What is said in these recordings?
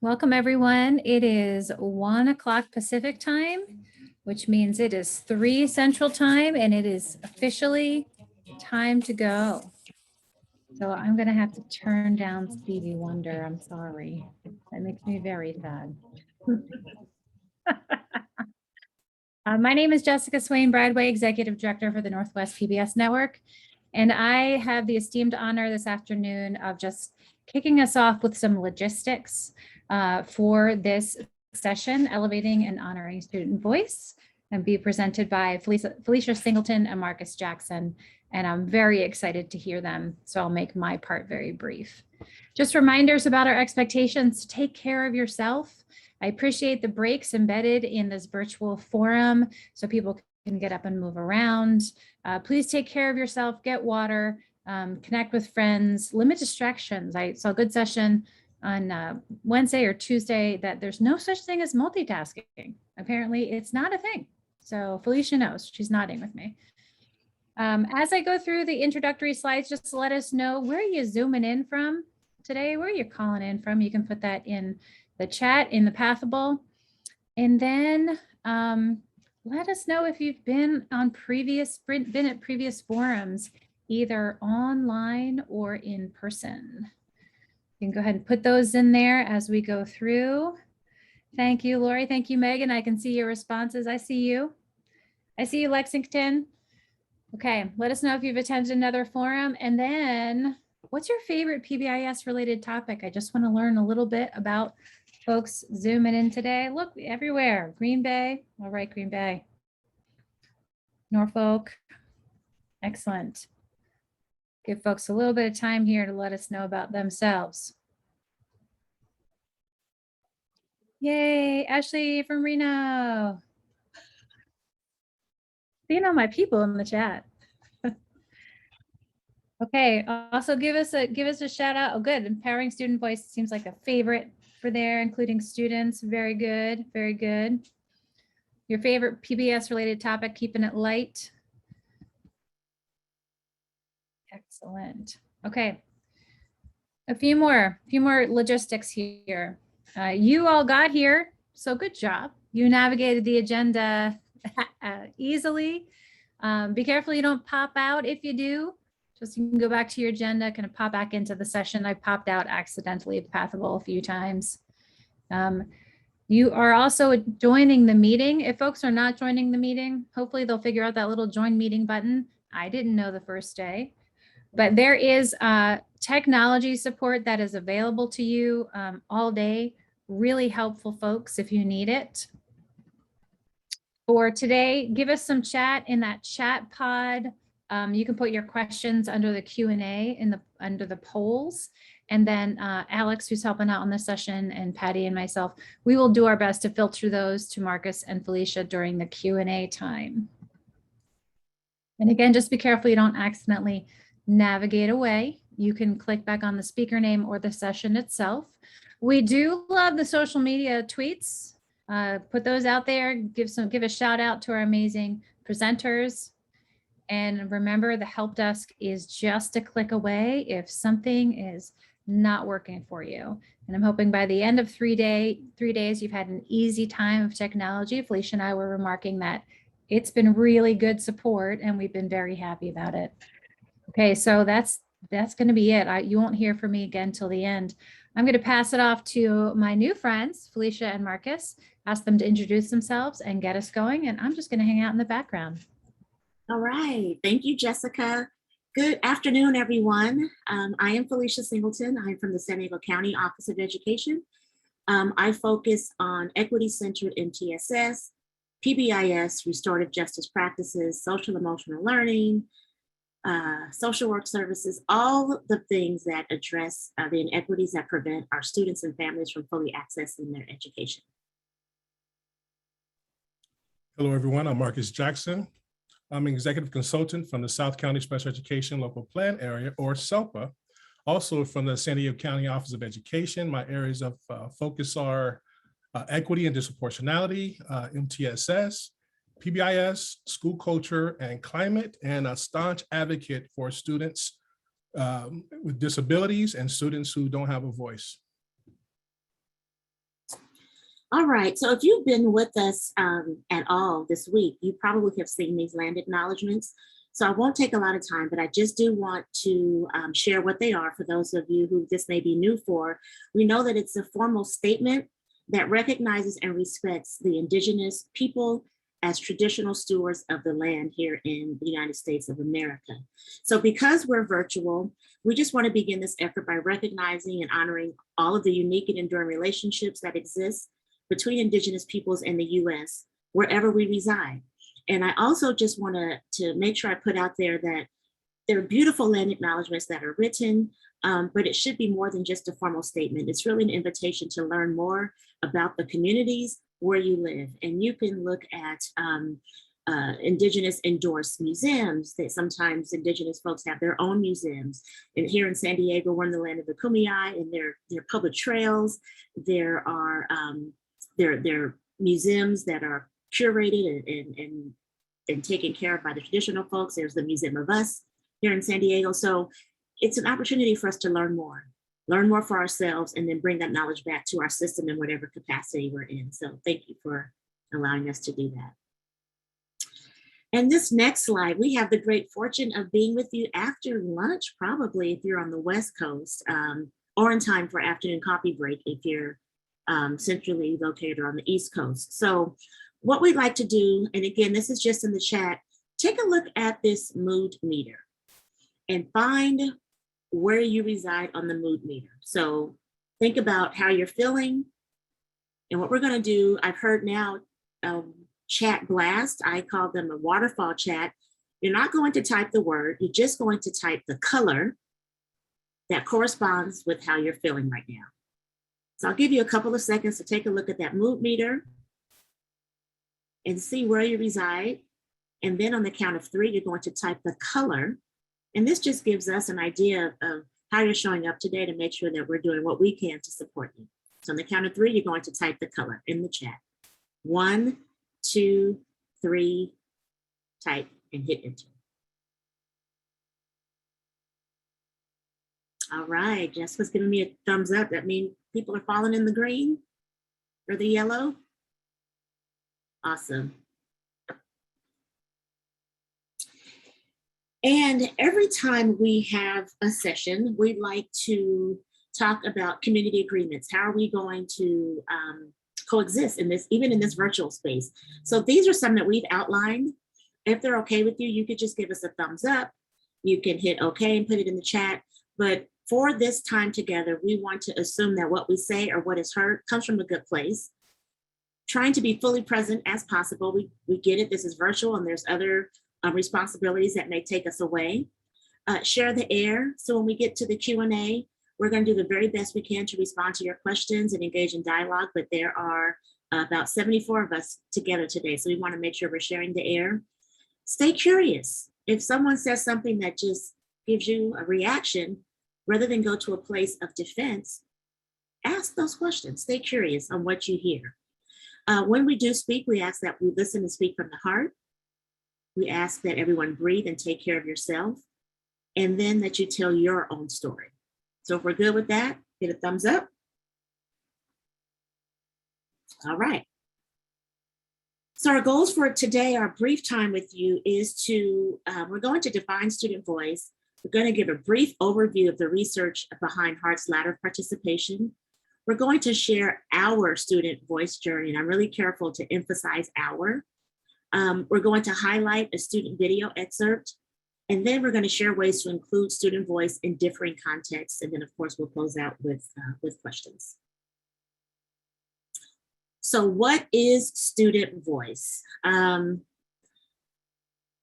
Welcome, everyone. It is 1 o'clock Pacific time, which means it is 3 Central time, and it is officially time to go. So I'm going to have to turn down Stevie Wonder. I'm sorry. That makes me very sad. My name is Jessica Swain Bradway, Executive Director for the Northwest PBS Network. And I have the esteemed honor this afternoon of just kicking us off with some logistics for this session, Elevating and Honoring Student Voice, and be presented by Felicia Singleton and Marcus Jackson. And I'm very excited to hear them, so I'll make my part very brief. Just reminders about our expectations: take care of yourself. I appreciate the breaks embedded in this virtual forum so people can get up and move around. Please take care of yourself, get water, connect with friends, limit distractions. I saw a good session on Wednesday or Tuesday that there's no such thing as multitasking. Apparently it's not a thing. So Felicia knows, she's nodding with me. As I go through the introductory slides, just let us know where you're zooming in from today, where you're calling in from. You can put that in the chat in the Pathable. And then let us know if you've been at previous forums, either online or in person. You can go ahead and put those in there as we go through. Thank you, Lori. Thank you, Megan. I can see your responses. I see you. I see you, Lexington. Okay, let us know if you've attended another forum. And then what's your favorite PBIS related topic? I just want to learn a little bit about folks zooming in today. Look, everywhere. Green Bay. All right, Green Bay. Norfolk. Excellent. Give folks a little bit of time here to let us know about themselves. Yay, Ashley from Reno. You know my people in the chat. Okay, also give us a shout out. Oh, good. Empowering student voice seems like a favorite for there, including students. Very good, very good. Your favorite PBS related topic, keeping it light. Excellent. Okay. A few more logistics here. You all got here, so good job. You navigated the agenda easily. Be careful you don't pop out. If you do, just you can go back to your agenda, kind of pop back into the session. I popped out accidentally at Pathable a few times. You are also joining the meeting. If folks are not joining the meeting, hopefully they'll figure out that little join meeting button. I didn't know the first day, but there is technology support that is available to you all day. Really helpful, folks, if you need it. For today, give us some chat in that chat pod. You can put your questions under the Q&A under the polls. And then Alex, who's helping out on this session, and Patty and myself, we will do our best to filter those to Marcus and Felicia during the Q&A time. And again, just be careful you don't accidentally navigate away. You can click back on the speaker name or the session itself. We do love the social media tweets. Put those out there. Give a shout out to our amazing presenters. And remember, the help desk is just a click away if something is not working for you. And I'm hoping by the end of 3 days, you've had an easy time of technology. Felicia and I were remarking that it's been really good support and we've been very happy about it. Okay, so that's going to be it. You won't hear from me again till the end. I'm going to pass it off to my new friends, Felicia and Marcus, ask them to introduce themselves and get us going. And I'm just going to hang out in the background. All right. Thank you, Jessica. Good afternoon, everyone. I am Felicia Singleton. I'm from the San Diego County Office of Education. I focus on equity-centered MTSS, PBIS, restorative justice practices, social emotional learning, social work services, all the things that address the inequities that prevent our students and families from fully accessing their education. Hello, everyone. I'm Marcus Jackson. I'm an executive consultant from the South County Special Education Local Plan Area, or SELPA. Also from the San Diego County Office of Education. My areas of focus are equity and disproportionality, MTSS, PBIS, school culture and climate, and a staunch advocate for students with disabilities and students who don't have a voice. All right, so if you've been with us at all this week, you probably have seen these land acknowledgements. So I won't take a lot of time, but I just do want to share what they are for those of you who this may be new for. We know that it's a formal statement that recognizes and respects the indigenous people as traditional stewards of the land here in the United States of America. So because we're virtual, we just want to begin this effort by recognizing and honoring all of the unique and enduring relationships that exist between indigenous peoples and the US, wherever we reside. And I also just want to make sure I put out there that there are beautiful land acknowledgements that are written, but it should be more than just a formal statement. It's really an invitation to learn more about the communities where you live. And you can look at indigenous endorsed museums that sometimes indigenous folks have their own museums. And here in San Diego, we're in the land of the Kumeyaay, and there are public trails. There are museums that are curated and taken care of by the traditional folks. There's the Museum of Us here in San Diego. So it's an opportunity for us to learn more for ourselves, and then bring that knowledge back to our system in whatever capacity we're in. So thank you for allowing us to do that. And this next slide, we have the great fortune of being with you after lunch, probably if you're on the West Coast, or in time for afternoon coffee break if you're centrally located on the East Coast. So what we'd like to do, and again, this is just in the chat, take a look at this mood meter and find where you reside on the mood meter. So think about how you're feeling. And what we're going to do, I've heard now chat blast. I call them a waterfall chat. You're not going to type the word, you're just going to type the color that corresponds with how you're feeling right now. So I'll give you a couple of seconds to take a look at that mood meter and see where you reside. And then on the count of 3, you're going to type the color. And this just gives us an idea of how you're showing up today to make sure that we're doing what we can to support you. So on the count of 3, you're going to type the color in the chat. 1, 2, 3, type and hit enter. All right, Jessica's giving me a thumbs up. That means people are falling in the green or the yellow. Awesome. And every time we have a session, we like to talk about community agreements. How are we going to coexist in this, even in this virtual space? So these are some that we've outlined. If they're okay with you, you could just give us a thumbs up. You can hit okay and put it in the chat. But for this time together, we want to assume that what we say or what is heard comes from a good place. Trying to be fully present as possible. We get it, this is virtual, and there's other responsibilities that may take us away. Share the air. So when we get to the Q&A, we're going to do the very best we can to respond to your questions and engage in dialogue, but there are about 74 of us together today. So we want to make sure we're sharing the air. Stay curious. If someone says something that just gives you a reaction, rather than go to a place of defense, ask those questions. Stay curious on what you hear. When we do speak, we ask that we listen and speak from the heart. We ask that everyone breathe and take care of yourself, and then that you tell your own story. So if we're good with that, hit a thumbs up. All right. So our goals for today, our brief time with you, is to, we're going to define student voice. We're going to give a brief overview of the research behind Hart's ladder of participation. We're going to share our student voice journey, and I'm really careful to emphasize our. We're going to highlight a student video excerpt, and then we're going to share ways to include student voice in differing contexts. And then of course, we'll close out with questions. So what is student voice?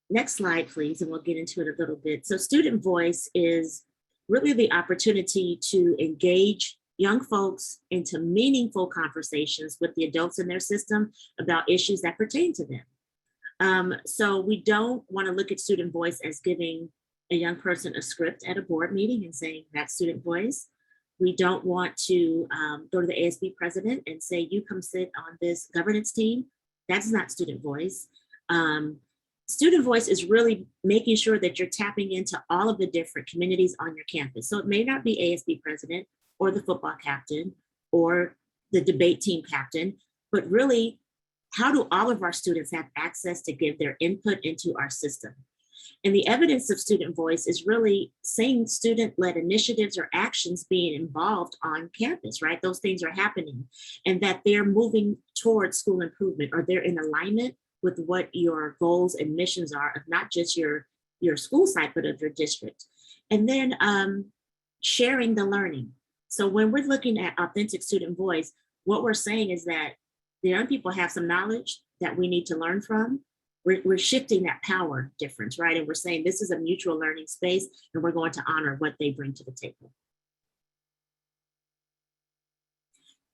Next slide, please, and we'll get into it a little bit. So student voice is really the opportunity to engage young folks into meaningful conversations with the adults in their system about issues that pertain to them. So we don't want to look at student voice as giving a young person a script at a board meeting and saying that's student voice. We don't want to go to the ASB president and say, you come sit on this governance team. That's not student voice. Student voice is really making sure that you're tapping into all of the different communities on your campus. So it may not be ASB president or the football captain or the debate team captain, but really, how do all of our students have access to give their input into our system? And the evidence of student voice is really seeing student-led initiatives or actions being involved on campus, right? Those things are happening and that they're moving towards school improvement, or they're in alignment with what your goals and missions are of not just your school site, but of your district. And then sharing the learning. So when we're looking at authentic student voice, what we're saying is that the young people have some knowledge that we need to learn from. We're shifting that power difference, right? And we're saying this is a mutual learning space, and we're going to honor what they bring to the table.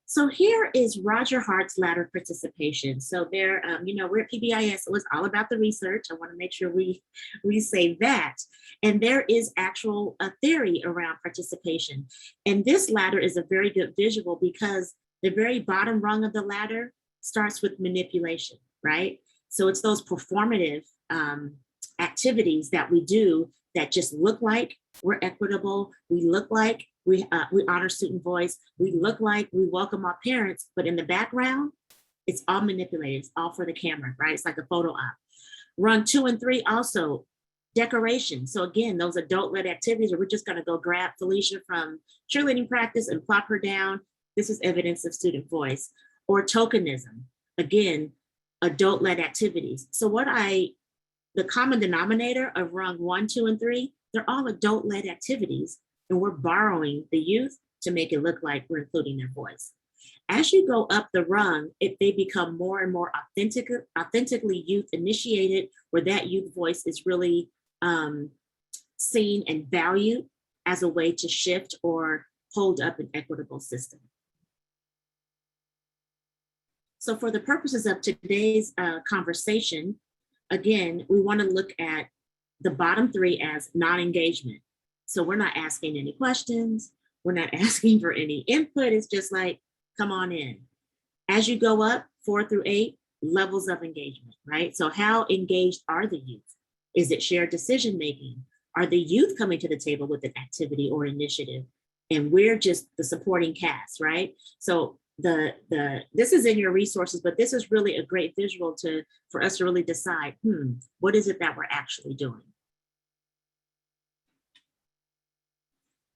So here is Roger Hart's ladder participation. So there, we're at PBIS, so it's all about the research. I want to make sure we say that. And there is actual theory around participation. And this ladder is a very good visual because the very bottom rung of the ladder starts with manipulation, right? So it's those performative activities that we do that just look like we're equitable. We look like we honor student voice. We look like we welcome our parents, but in the background, it's all manipulated. It's all for the camera, right? It's like a photo op. Rung 2 and 3 also, decoration. So again, those adult-led activities where we're just gonna go grab Felicia from cheerleading practice and plop her down. This is evidence of student voice. Or tokenism, again, adult-led activities. So the common denominator of rung 1, 2, and 3, they're all adult-led activities, and we're borrowing the youth to make it look like we're including their voice. As you go up the rung, they become more and more authentically youth initiated, where that youth voice is really seen and valued as a way to shift or hold up an equitable system. So for the purposes of today's conversation, again, we want to look at the bottom 3 as non-engagement. So we're not asking any questions. We're not asking for any input. It's just like, come on in. As you go up, 4 through 8, levels of engagement, right? So how engaged are the youth? Is it shared decision-making? Are the youth coming to the table with an activity or initiative? And we're just the supporting cast, right? So this is in your resources, but this is really a great visual for us to really decide, what is it that we're actually doing?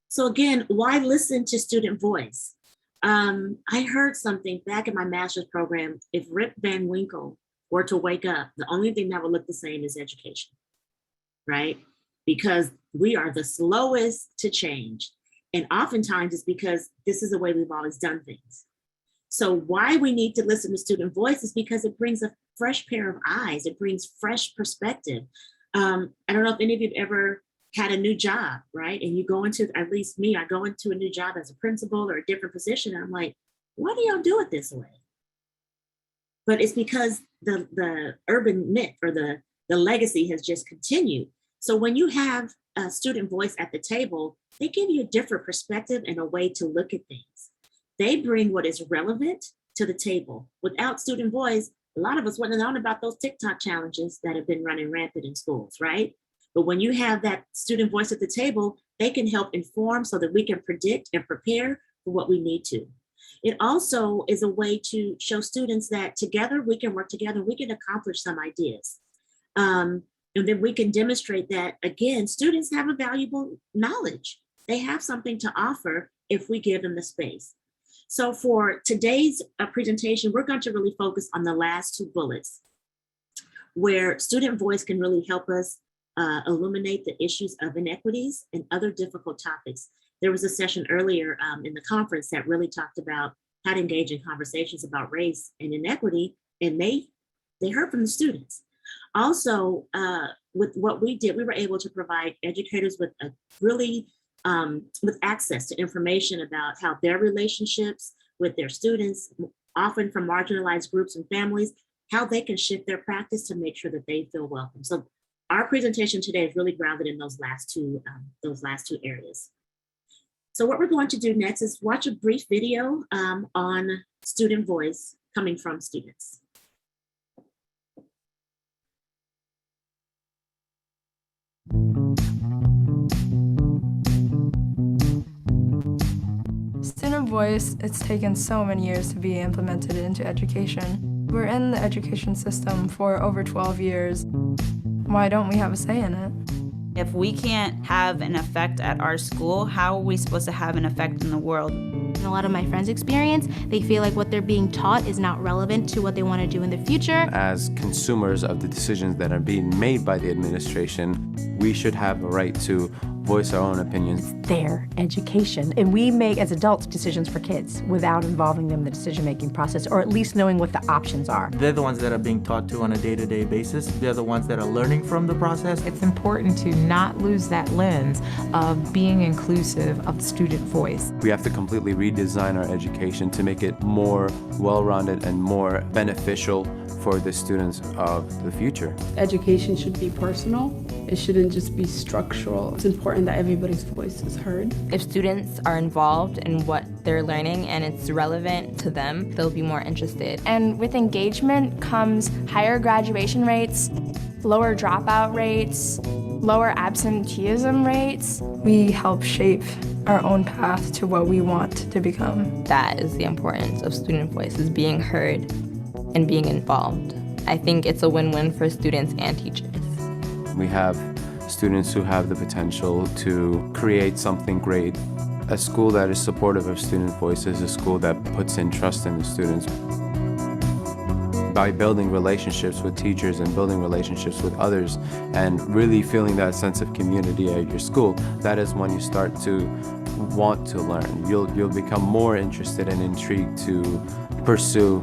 So again, why listen to student voice? I heard something back in my master's program. If Rip Van Winkle were to wake up, the only thing that would look the same is education, right? Because we are the slowest to change. And oftentimes it's because this is the way we've always done things. So why we need to listen to student voice is because it brings a fresh pair of eyes. It brings fresh perspective. I don't know if any of you have ever had a new job, right? And you go into, at least me, I go into a new job as a principal or a different position. And I'm like, why do y'all do it this way? But it's because the urban myth or the legacy has just continued. So when you have a student voice at the table, they give you a different perspective and a way to look at things. They bring what is relevant to the table. Without student voice, a lot of us wouldn't have known about those TikTok challenges that have been running rampant in schools, right? But when you have that student voice at the table, they can help inform so that we can predict and prepare for what we need to. It also is a way to show students that together we can work together, we can accomplish some ideas. And then we can demonstrate that, again, students have a valuable knowledge. They have something to offer if we give them the space. So for today's presentation, we're going to really focus on the last 2 bullets, where student voice can really help us illuminate the issues of inequities and other difficult topics. There was a session earlier in the conference that really talked about how to engage in conversations about race and inequity, and they heard from the students. Also, with what we did, we were able to provide educators with a really with access to information about how their relationships with their students, often from marginalized groups and families, how they can shift their practice to make sure that they feel welcome. So our presentation today is really grounded in those last two areas. So what we're going to do next is watch a brief video on student voice coming from students. So Student voice, it's taken so many years to be implemented into education. We're in the education system for over 12 years. Why don't we have a say in it? If we can't have an effect at our school, how are we supposed to have an effect in the world? In a lot of my friends' experience, they feel like what they're being taught is not relevant to what they want to do in the future. As consumers of the decisions that are being made by the administration, we should have a right to voice our own opinions. Their education, and we make as adults decisions for kids without involving them in the decision-making process, or at least knowing what the options are. They're the ones that are being taught to on a day-to-day basis. They're the ones that are learning from the process. It's important to not lose that lens of being inclusive of student voice. We have to completely redesign our education to make it more well-rounded and more beneficial for the students of the future. Education should be personal. It shouldn't just be structural. It's important that everybody's voice is heard. If students are involved in what they're learning and it's relevant to them, they'll be more interested. And with engagement comes higher graduation rates, lower dropout rates, lower absenteeism rates. We help shape our own path to what we want to become. That is the importance of student voice, is being heard and being involved. I think it's a win-win for students and teachers. We have students who have the potential to create something great. A school that is supportive of student voice is a school that puts in trust in the students. By building relationships with teachers and building relationships with others and really feeling that sense of community at your school, that is when you start to want to learn. You'll become more interested and intrigued to pursue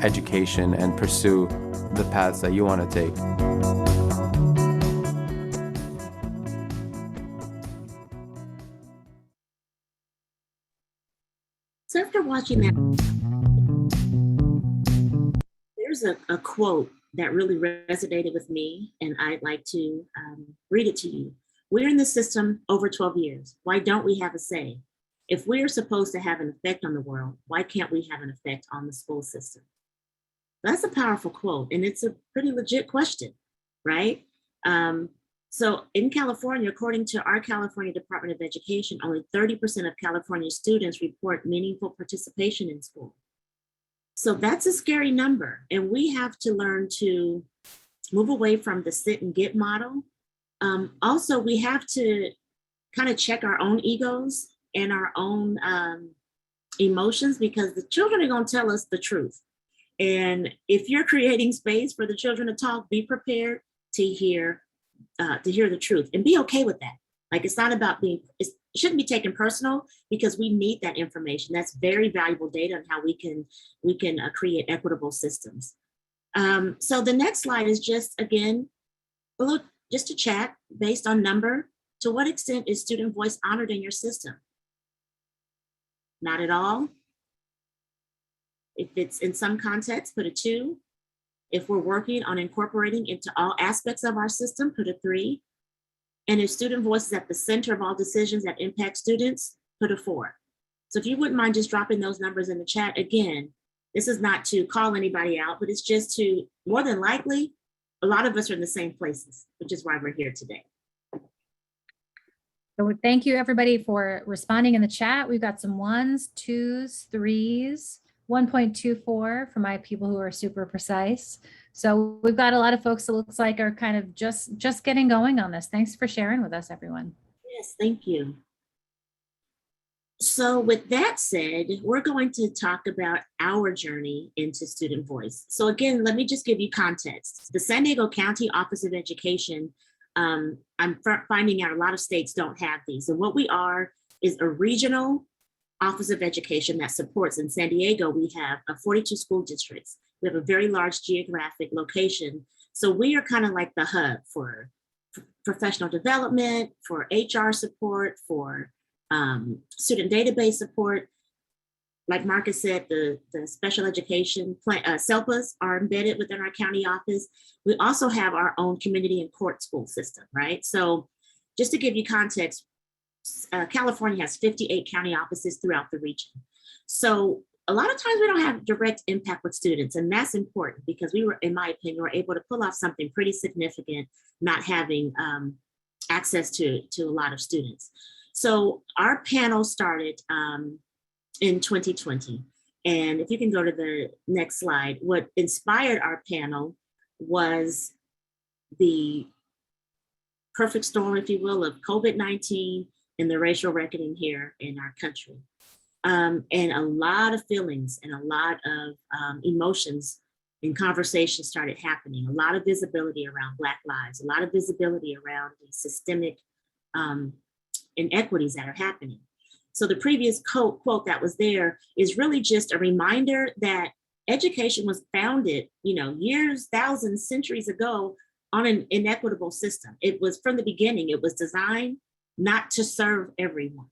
education and pursue the paths that you want to take. So after watching that, there's a quote that really resonated with me, and I'd like to read it to you. We're in the system over 12 years. Why don't we have a say? If we're supposed to have an effect on the world, why can't we have an effect on the school system? That's a powerful quote, and it's a pretty legit question, right? So in California, according to our California Department of Education, only 30% of California students report meaningful participation in school. So that's a scary number. And we have to learn to move away from the sit and get model. Also, we have to kind of check our own egos and our own emotions, because the children are going to tell us the truth. And if you're creating space for the children to talk, be prepared to hear the truth and be okay with that. Like, it's not about it shouldn't be taken personal, because we need that information. That's very valuable data on how we can create equitable systems. So the next slide is just, again, just to chat based on number. To what extent is student voice honored in your system? Not at all. If it's in some context, put a 2. If we're working on incorporating into all aspects of our system, put a 3. And if student voice is at the center of all decisions that impact students, put a 4. So if you wouldn't mind just dropping those numbers in the chat. Again, this is not to call anybody out, but it's just to, more than likely, a lot of us are in the same places, which is why we're here today. So thank you everybody for responding in the chat. We've got some 1s, 2s, 3s, 1.24 for my people who are super precise. So we've got a lot of folks that looks like are kind of just getting going on this. Thanks for sharing with us, everyone. Yes, thank you. So with that said, we're going to talk about our journey into student voice. So again, let me just give you context. The San Diego County Office of Education, I'm finding out a lot of states don't have these. And what we are is a regional Office of Education that supports. In San Diego, we have 42 school districts. We have a very large geographic location. So we are kind of like the hub for professional development, for HR support, for student database support. Like Marcus said, the special education SELPAs are embedded within our county office. We also have our own community and court school system, right? So just to give you context, California has 58 county offices throughout the region. So a lot of times we don't have direct impact with students, and that's important because we were, in my opinion, were able to pull off something pretty significant, not having access to a lot of students. So our panel started in 2020. And if you can go to the next slide, what inspired our panel was the perfect storm, if you will, of COVID-19 and the racial reckoning here in our country. And a lot of feelings and a lot of emotions and conversations started happening. A lot of visibility around Black lives, a lot of visibility around the systemic inequities that are happening. So the previous quote that was there is really just a reminder that education was founded, years, thousands, centuries ago on an inequitable system. It was from the beginning, it was designed not to serve everyone,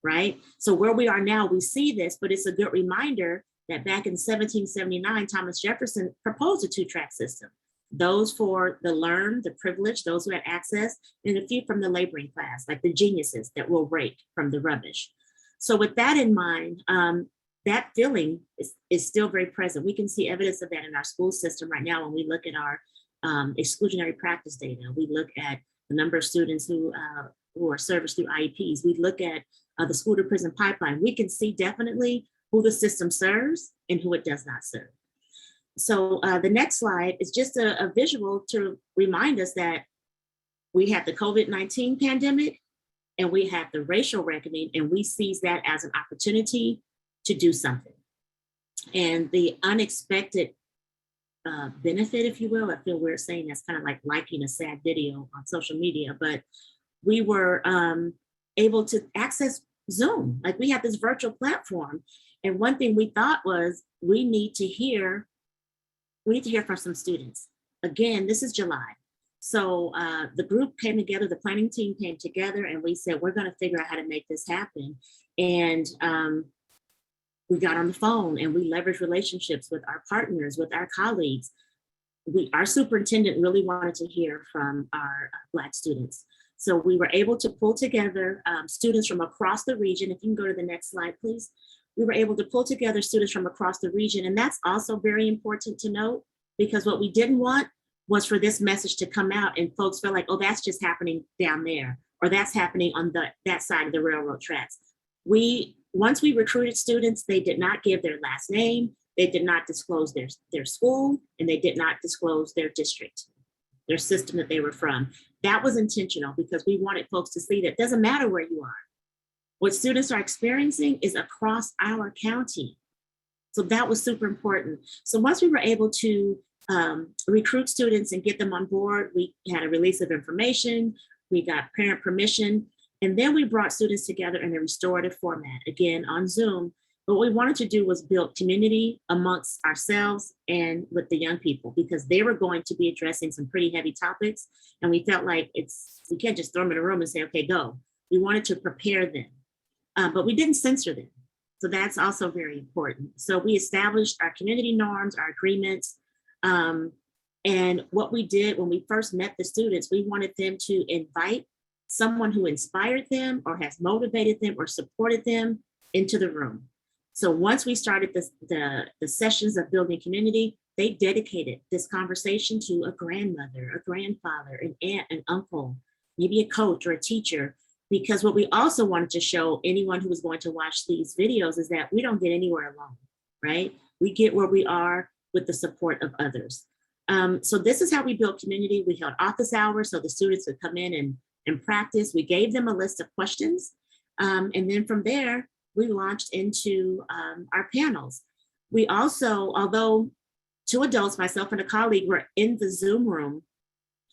right? So where we are now, we see this, but it's a good reminder that back in 1779, Thomas Jefferson proposed a two-track system. Those for the learned, the privileged, those who had access, and a few from the laboring class, like the geniuses that will rake from the rubbish. So with that in mind, that feeling is still very present. We can see evidence of that in our school system right now when we look at our exclusionary practice data. We look at the number of students who are serviced through IEPs. We look at the school to prison pipeline. We can see definitely who the system serves and who it does not serve. So the next slide is just a visual to remind us that we have the COVID-19 pandemic and we have the racial reckoning, and we seize that as an opportunity to do something. And the unexpected benefit, if you will, I feel weird saying that's kind of like liking a sad video on social media, but we were able to access Zoom. Like, we have this virtual platform. And one thing we thought was we need to hear from some students. Again, this is July. So the group came together, the planning team came together, and we said, we're going to figure out how to make this happen. And we got on the phone and we leveraged relationships with our partners, with our colleagues. Our superintendent really wanted to hear from our Black students. So we were able to pull together students from across the region. If you can go to the next slide, please. We were able to pull together students from across the region. And that's also very important to note, because what we didn't want was for this message to come out and folks feel like, oh, that's just happening down there, or that's happening on that side of the railroad tracks. Once we recruited students, they did not give their last name, they did not disclose their school, and they did not disclose their district, their system that they were from. That was intentional because we wanted folks to see that it doesn't matter where you are. What students are experiencing is across our county. So that was super important. So once we were able to recruit students and get them on board, we had a release of information, we got parent permission, and then we brought students together in a restorative format, again on Zoom. But what we wanted to do was build community amongst ourselves and with the young people, because they were going to be addressing some pretty heavy topics. And we felt like we can't just throw them in a room and say, okay, go. We wanted to prepare them, but we didn't censor them. So that's also very important. So we established our community norms, our agreements. And what we did when we first met the students, we wanted them to invite someone who inspired them or has motivated them or supported them into the room. So once we started the sessions of building community, they dedicated this conversation to a grandmother, a grandfather, an aunt, an uncle, maybe a coach or a teacher, because what we also wanted to show anyone who was going to watch these videos is that we don't get anywhere alone, right? We get where we are with the support of others. So this is how we built community. We held office hours so the students would come in and practice. We gave them a list of questions. And then from there, we launched into our panels. We also, although two adults, myself and a colleague, were in the Zoom room,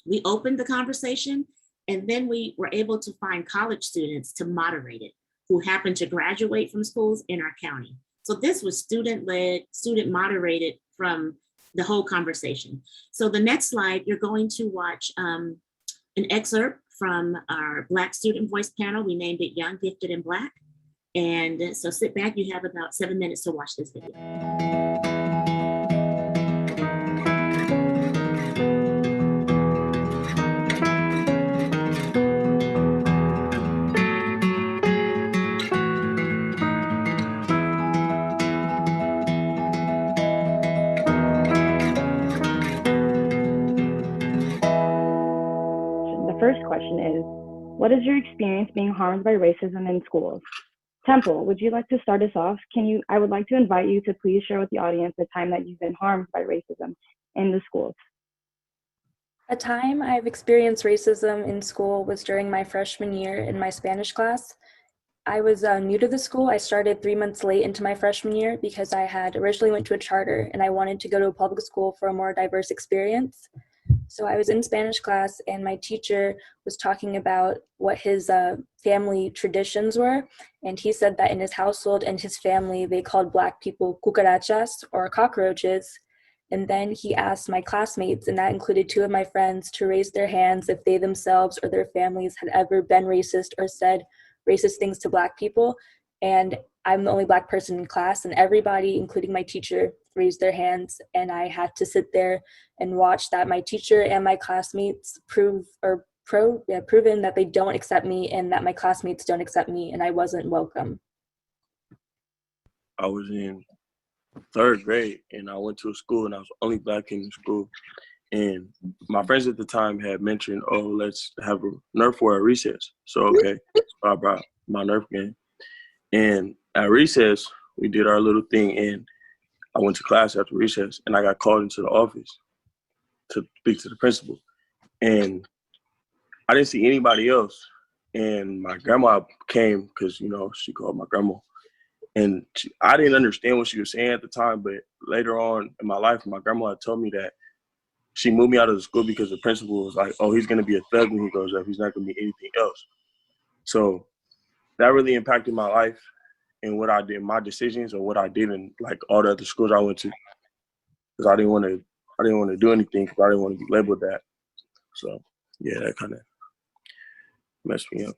we opened the conversation, and then we were able to find college students to moderate it who happened to graduate from schools in our county. So this was student-led, student-moderated from the whole conversation. So the next slide, you're going to watch an excerpt from our Black Student Voice panel. We named it Young, Gifted, and Black. And so sit back, you have about 7 minutes to watch this video. The first question is, what is your experience being harmed by racism in schools? Temple, would you like to start us off? I would like to invite you to please share with the audience the time that you've been harmed by racism in the schools. A time I've experienced racism in school was during my freshman year in my Spanish class. I was new to the school. I started 3 months late into my freshman year because I had originally went to a charter and I wanted to go to a public school for a more diverse experience. So I was in Spanish class and my teacher was talking about what his family traditions were. And he said that in his household and his family, they called Black people cucarachas or cockroaches. And then he asked my classmates, and that included 2 of my friends, to raise their hands if they themselves or their families had ever been racist or said racist things to Black people. And I'm the only Black person in class, and everybody, including my teacher, raised their hands. And I had to sit there and watch that my teacher and my classmates proven that they don't accept me and that my classmates don't accept me, and I wasn't welcome. I was in 3rd grade and I went to a school and I was the only Black kid in the school. And my friends at the time had mentioned, oh, let's have a Nerf war at recess. So, okay, so I brought my Nerf game. And at recess, we did our little thing and I went to class after recess and I got called into the office to speak to the principal. And I didn't see anybody else. And my grandma came because, you know, she called my grandma. And I didn't understand what she was saying at the time, but later on in my life, my grandma had told me that she moved me out of the school because the principal was like, oh, he's going to be a thug when he grows up. He's not going to be anything else. So that really impacted my life and what I did, my decisions, or what I did in like all the other schools I went to. Because I didn't want to do anything because I didn't want to be labeled that. So yeah, that kind of messed me up.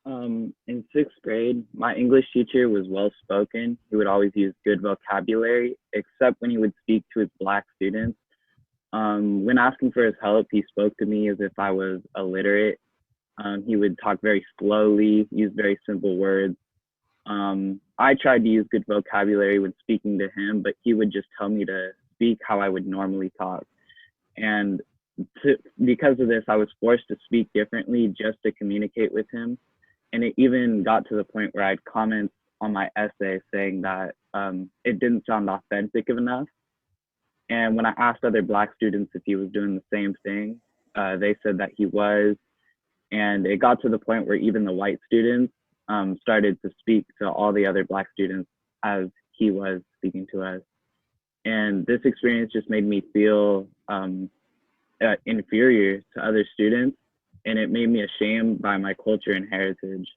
In 6th grade, my English teacher was well-spoken. He would always use good vocabulary, except when he would speak to his Black students. When asking for his help, he spoke to me as if I was illiterate. He would talk very slowly, use very simple words. I tried to use good vocabulary when speaking to him, but he would just tell me to speak how I would normally talk. And because of this, I was forced to speak differently just to communicate with him. And it even got to the point where I'd comment on my essay saying that it didn't sound authentic enough. And when I asked other Black students if he was doing the same thing, they said that he was. And it got to the point where even the white students started to speak to all the other Black students as he was speaking to us. And this experience just made me feel inferior to other students, and it made me ashamed by my culture and heritage.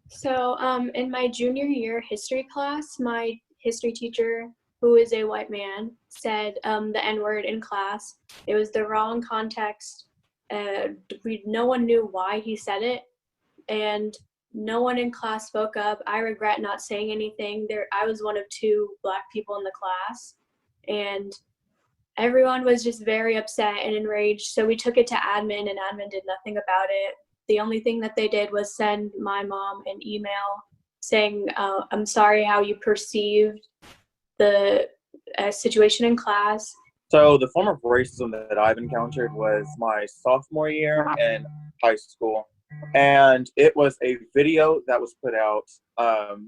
So in my junior year history class, my history teacher, who is a white man, said the N-word in class. It was the wrong context. No one knew why he said it, and no one in class spoke up. I regret not saying anything. I was one of 2 Black people in the class, and everyone was just very upset and enraged. So we took it to admin, and admin did nothing about it. The only thing that they did was send my mom an email saying, I'm sorry how you perceived the situation in class. So the form of racism that I've encountered was my sophomore year in high school. And it was a video that was put out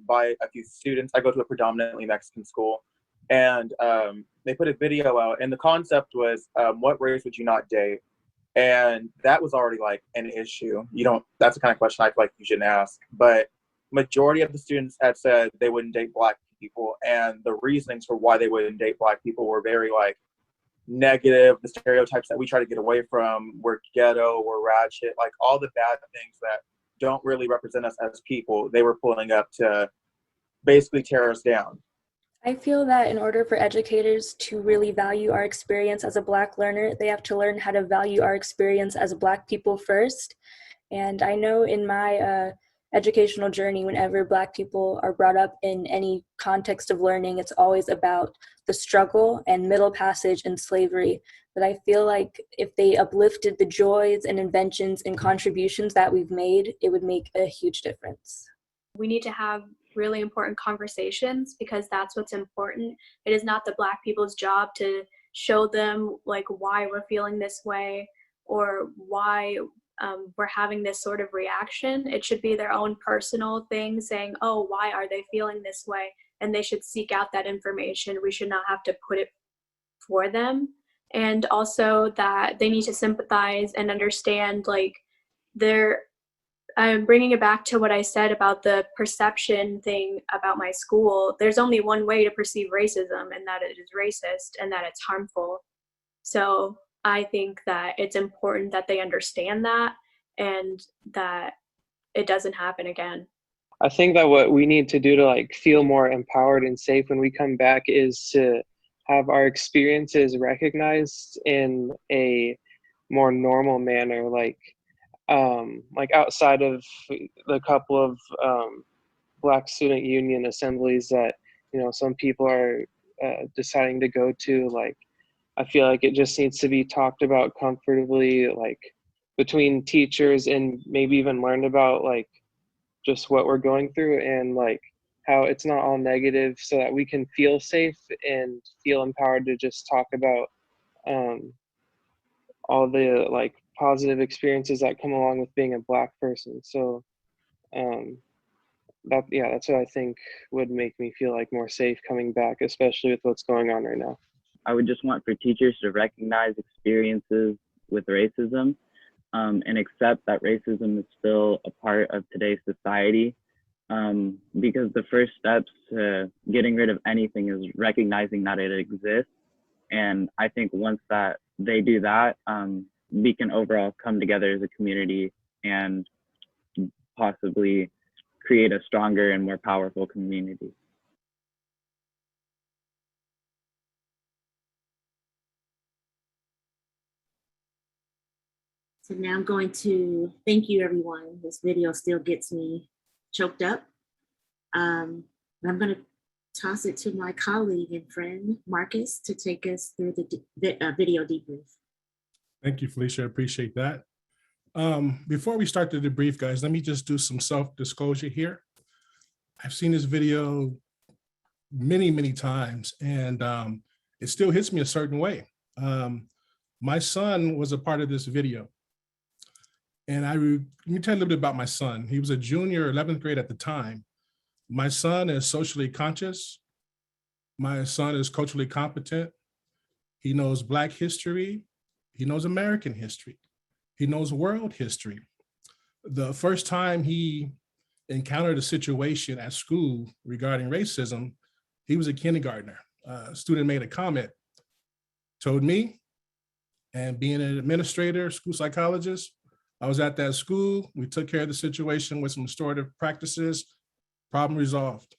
by a few students. I go to a predominantly Mexican school. And they put a video out, and the concept was, what race would you not date? And that was already like an issue. That's the kind of question I feel like you shouldn't ask. But majority of the students had said they wouldn't date Black people, and the reasonings for why they wouldn't date Black people were very like negative. The stereotypes that we try to get away from, we're ghetto, we're ratchet, like all the bad things that don't really represent us as people, they were pulling up to basically tear us down. I feel that in order for educators to really value our experience as a Black learner, they have to learn how to value our experience as Black people first. And I know in my educational journey, whenever Black people are brought up in any context of learning, it's always about the struggle and middle passage and slavery. But I feel like if they uplifted the joys and inventions and contributions that we've made, it would make a huge difference. We need to have really important conversations because that's what's important. It is not the Black people's job to show them like why we're feeling this way or why we're having this sort of reaction. It should be their own personal thing saying, oh, why are they feeling this way? And they should seek out that information. We should not have to put it for them. And also that they need to sympathize and understand, like, I'm bringing it back to what I said about the perception thing about my school. There's only one way to perceive racism, and that it is racist and that it's harmful. So I think that it's important that they understand that and that it doesn't happen again. I think that what we need to do to like feel more empowered and safe when we come back is to have our experiences recognized in a more normal manner, like outside of the couple of Black Student Union assemblies that, you know, some people are deciding to go to. Like, I feel like it just needs to be talked about comfortably, like between teachers, and maybe even learned about like just what we're going through and like how it's not all negative, so that we can feel safe and feel empowered to just talk about all the like positive experiences that come along with being a Black person. So that's what I think would make me feel like more safe coming back, especially with what's going on right now. I would just want for teachers to recognize experiences with racism and accept that racism is still a part of today's society, because the first steps to getting rid of anything is recognizing that it exists. And I think once that they do that, we can overall come together as a community and possibly create a stronger and more powerful community. So now I'm going to thank you, everyone. This video still gets me choked up. I'm going to toss it to my colleague and friend, Marcus, to take us through the video debrief. Thank you, Felicia. I appreciate that. Before we start the debrief, guys, let me just do some self-disclosure here. I've seen this video many, many times, and it still hits me a certain way. My son was a part of this video. And let me tell you a little bit about my son. He was a junior, 11th grade at the time. My son is socially conscious. My son is culturally competent. He knows Black history. He knows American history. He knows world history. The first time he encountered a situation at school regarding racism, he was a kindergartner. A student made a comment, told me, and being an administrator, school psychologist, I was at that school. We took care of the situation with some restorative practices, problem resolved.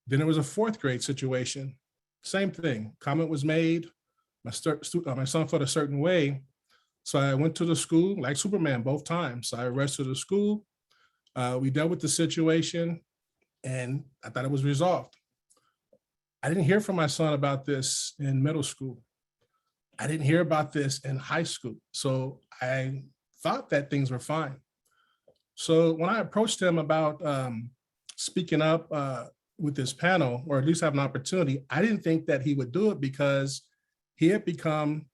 Then there was a 4th grade situation. Same thing, comment was made. My son felt a certain way. So I went to the school, like Superman, both times. So I arrested the school. We dealt with the situation, and I thought it was resolved. I didn't hear from my son about this in middle school. I didn't hear about this in high school. So I thought that things were fine. So when I approached him about speaking up with this panel, or at least have an opportunity, I didn't think that he would do it because he had become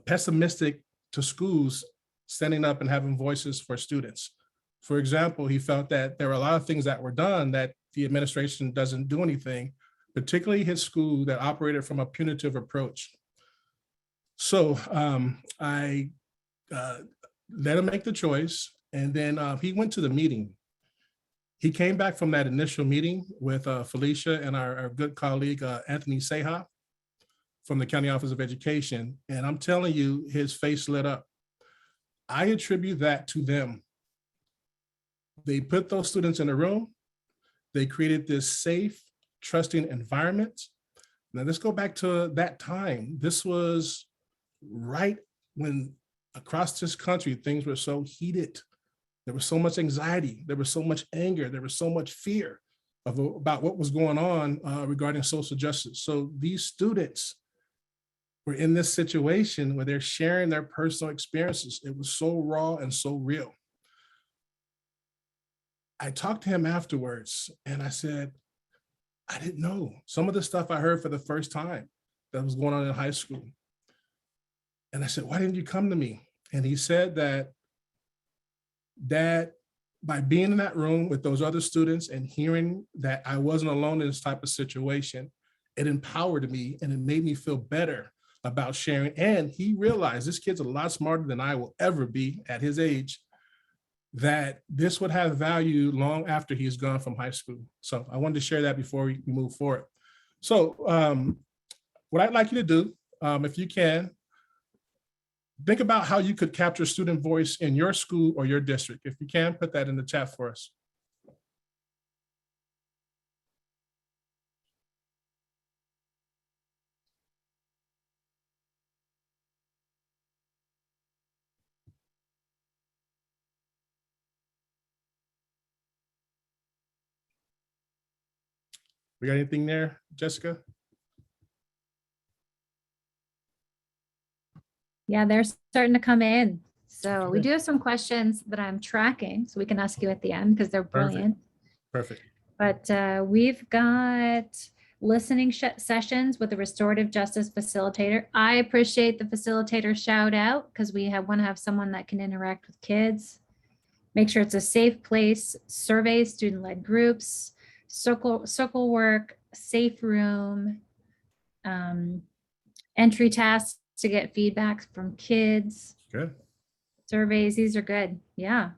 pessimistic to schools standing up and having voices for students. For example, he felt that there were a lot of things that were done that the administration doesn't do anything, particularly his school that operated from a punitive approach. So I let him make the choice. And then he went to the meeting. He came back from that initial meeting with Felicia and our good colleague, Anthony Seha from the County Office of Education. And I'm telling you, his face lit up. I attribute that to them. They put those students in a room. They created this safe, trusting environment. Now let's go back to that time. This was right when across this country, things were so heated. There was so much anxiety. There was so much anger. There was so much fear about what was going on regarding social justice. So these students were in this situation where they're sharing their personal experiences. It was so raw and so real. I talked to him afterwards and I said, I didn't know some of the stuff I heard for the first time that was going on in high school. And I said, why didn't you come to me? And he said that by being in that room with those other students and hearing that I wasn't alone in this type of situation, it empowered me and it made me feel better about sharing. And he realized this kid's a lot smarter than I will ever be at his age, that this would have value long after he's gone from high school. So I wanted to share that before we move forward. So what I'd like you to do, if you can, think about how you could capture student voice in your school or your district. If you can, put that in the chat for us. We got anything there, Jessica? Yeah, they're starting to come in. So we do have some questions that I'm tracking, so we can ask you at the end because they're brilliant. Perfect. But we've got listening sessions with the restorative justice facilitator. I appreciate the facilitator shout out because we want to have someone that can interact with kids. Make sure it's a safe place, surveys, student-led groups, circle work, safe room, entry tasks to get feedback from kids. Good. Surveys, these are good. Yeah.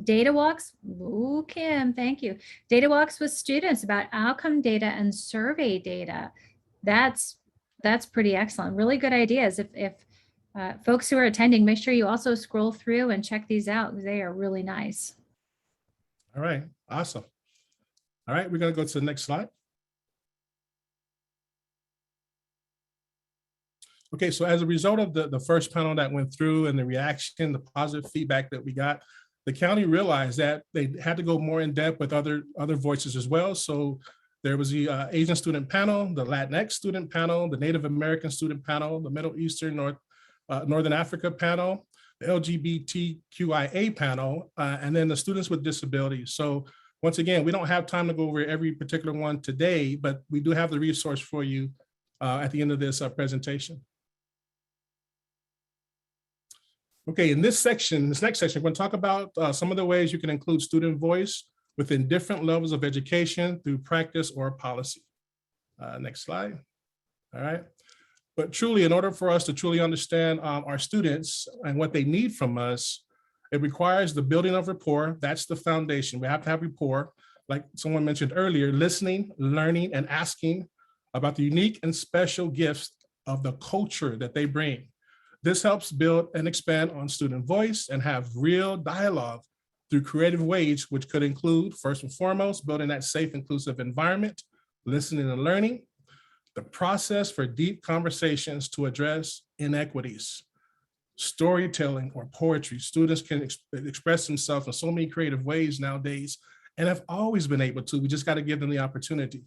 Data walks. Ooh, Kim, thank you. Data walks with students about outcome data and survey data. That's pretty excellent. Really good ideas. If folks who are attending, make sure you also scroll through and check these out because they are really nice. All right, awesome. All right, we're going to go to the next slide. Okay, so as a result of the first panel that went through and the reaction, the positive feedback that we got, the county realized that they had to go more in depth with other voices as well. So there was the Asian student panel, the Latinx student panel, the Native American student panel, the Middle Eastern Northern Africa panel, the LGBTQIA panel, and then the students with disabilities. So once again, we don't have time to go over every particular one today, but we do have the resource for you at the end of this presentation. Okay, in this next section, we're going to talk about some of the ways you can include student voice within different levels of education through practice or policy. Next slide. All right. But truly, in order for us to truly understand our students and what they need from us, it requires the building of rapport. That's the foundation. We have to have rapport, like someone mentioned earlier, listening, learning, and asking about the unique and special gifts of the culture that they bring. This helps build and expand on student voice and have real dialogue through creative ways, which could include, first and foremost, building that safe, inclusive environment, listening and learning, the process for deep conversations to address inequities, storytelling or poetry. Students can express themselves in so many creative ways nowadays and have always been able to. We just got to give them the opportunity.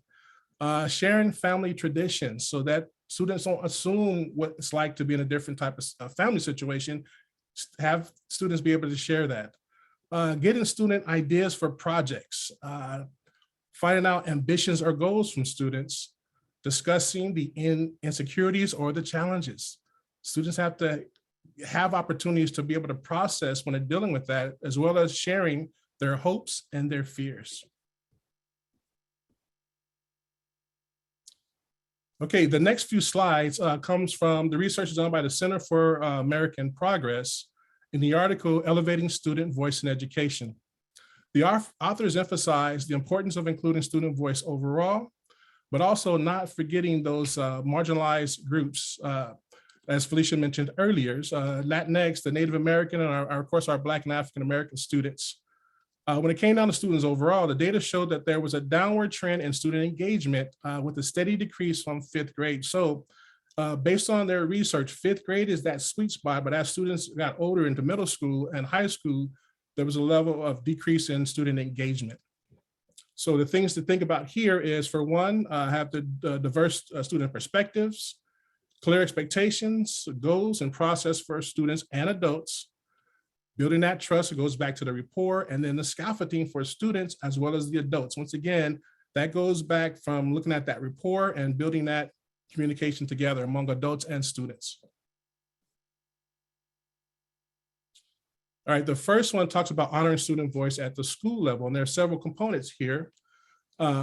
Sharing family traditions so that students don't assume what it's like to be in a different type of family situation. Have students be able to share that. Getting student ideas for projects, finding out ambitions or goals from students, discussing the insecurities or the challenges. Students have to have opportunities to be able to process when they're dealing with that, as well as sharing their hopes and their fears. Okay, the next few slides comes from the research done by the Center for American Progress in the article, Elevating Student Voice in Education. The authors emphasize the importance of including student voice overall, but also not forgetting those marginalized groups, as Felicia mentioned earlier, Latinx, the Native American, and of course, our Black and African American students. When it came down to students overall, the data showed that there was a downward trend in student engagement with a steady decrease from 5th grade. So based on their research, 5th grade is that sweet spot, but as students got older into middle school and high school, there was a level of decrease in student engagement. So the things to think about here is, for one, have the diverse student perspectives, clear expectations, goals, and process for students and adults. Building that trust, it goes back to the rapport, and then the scaffolding for students as well as the adults. Once again, that goes back from looking at that rapport and building that communication together among adults and students. All right, the first one talks about honoring student voice at the school level, and there are several components here.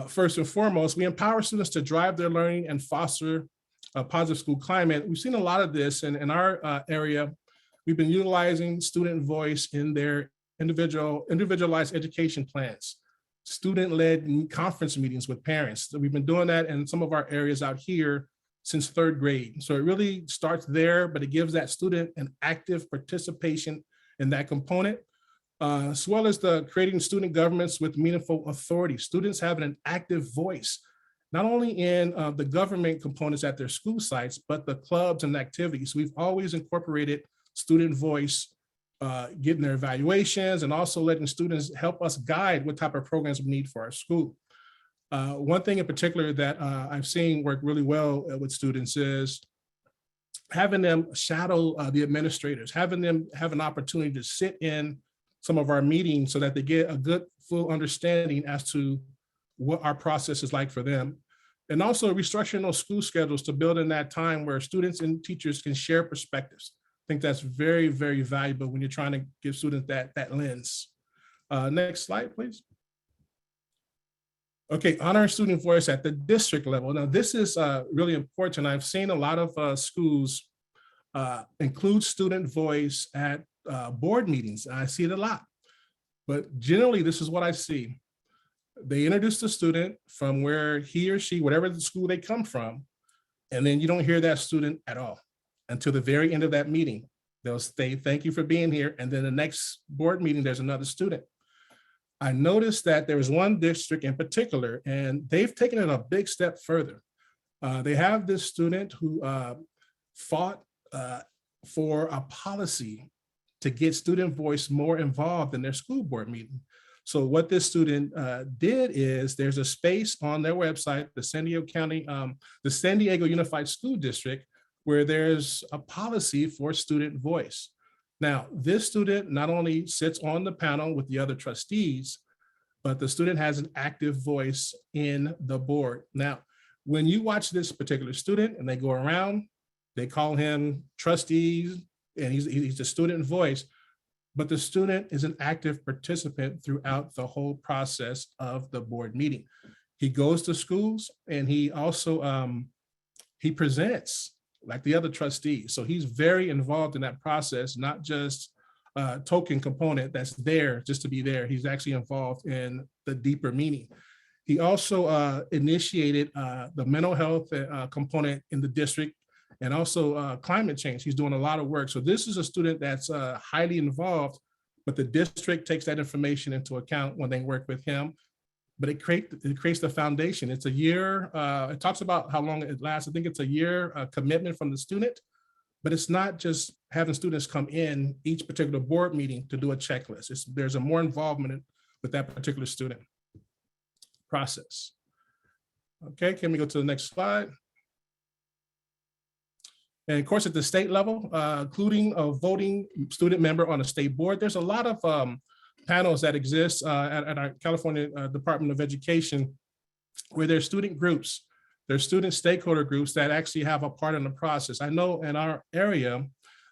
First and foremost, we empower students to drive their learning and foster a positive school climate. We've seen a lot of this in our area. We've been utilizing student voice in their individualized education plans, student-led conference meetings with parents. So we've been doing that in some of our areas out here since 3rd grade. So it really starts there, but it gives that student an active participation in that component, as well as the creating student governments with meaningful authority. Students having an active voice, not only in the government components at their school sites, but the clubs and activities. We've always incorporated student voice, getting their evaluations, and also letting students help us guide what type of programs we need for our school. One thing in particular that I've seen work really well with students is having them shadow the administrators, having them have an opportunity to sit in some of our meetings so that they get a good full understanding as to what our process is like for them. And also restructuring those school schedules to build in that time where students and teachers can share perspectives. I think that's very, very valuable when you're trying to give students that lens. Next slide, please. Okay, honor student voice at the district level. Now, this is really important. I've seen a lot of schools include student voice at board meetings. I see it a lot, but generally this is what I see. They introduce the student from where he or she, whatever the school they come from, and then you don't hear that student at all until the very end of that meeting. They'll say, thank you for being here. And then the next board meeting, there's another student. I noticed that there was one district in particular, and they've taken it a big step further. They have this student who fought for a policy to get student voice more involved in their school board meeting. So what this student did is there's a space on their website, the San Diego Unified School District, where there's a policy for student voice. Now, this student not only sits on the panel with the other trustees, but the student has an active voice in the board. Now, when you watch this particular student and they go around, they call him trustees, and he's the student voice, but the student is an active participant throughout the whole process of the board meeting. He goes to schools, and he also, he presents like the other trustees. So he's very involved in that process, not just a token component that's there just to be there. He's actually involved in the deeper meaning. He also initiated the mental health component in the district, and also climate change. He's doing a lot of work. So this is a student that's highly involved, but the district takes that information into account when they work with him. But it creates the foundation. It's a year, it talks about how long it lasts. I think it's a year commitment from the student, but it's not just having students come in each particular board meeting to do a checklist. There's a more involvement with that particular student process. Okay, can we go to the next slide? And of course, at the state level, including a voting student member on a state board, there's a lot of panels that exist at our California Department of Education, where there's student groups, there's student stakeholder groups that actually have a part in the process. I know in our area,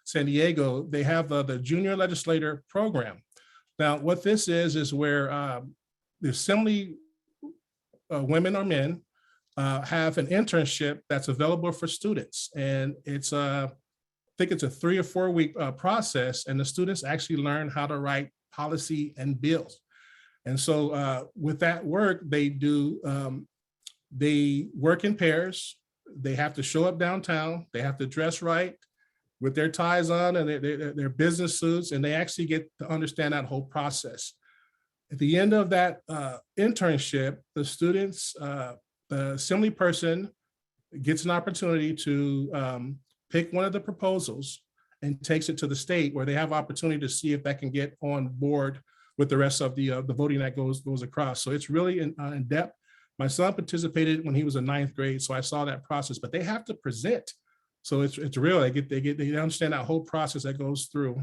San Diego, they have the Junior Legislator Program. Now, what this is where the assembly women or men have an internship that's available for students. And it's I think it's a 3 or 4 week process, and the students actually learn how to write policy and bills. And so with that work, they do, they work in pairs. They have to show up downtown. They have to dress right with their ties on and their business suits, and they actually get to understand that whole process. At the end of that internship, the students, the assembly person gets an opportunity to pick one of the proposals and takes it to the state, where they have opportunity to see if that can get on board with the rest of the voting that goes across. So it's really in depth. My son participated when he was in 9th grade, so I saw that process. But they have to present, so it's real. They understand that whole process that goes through.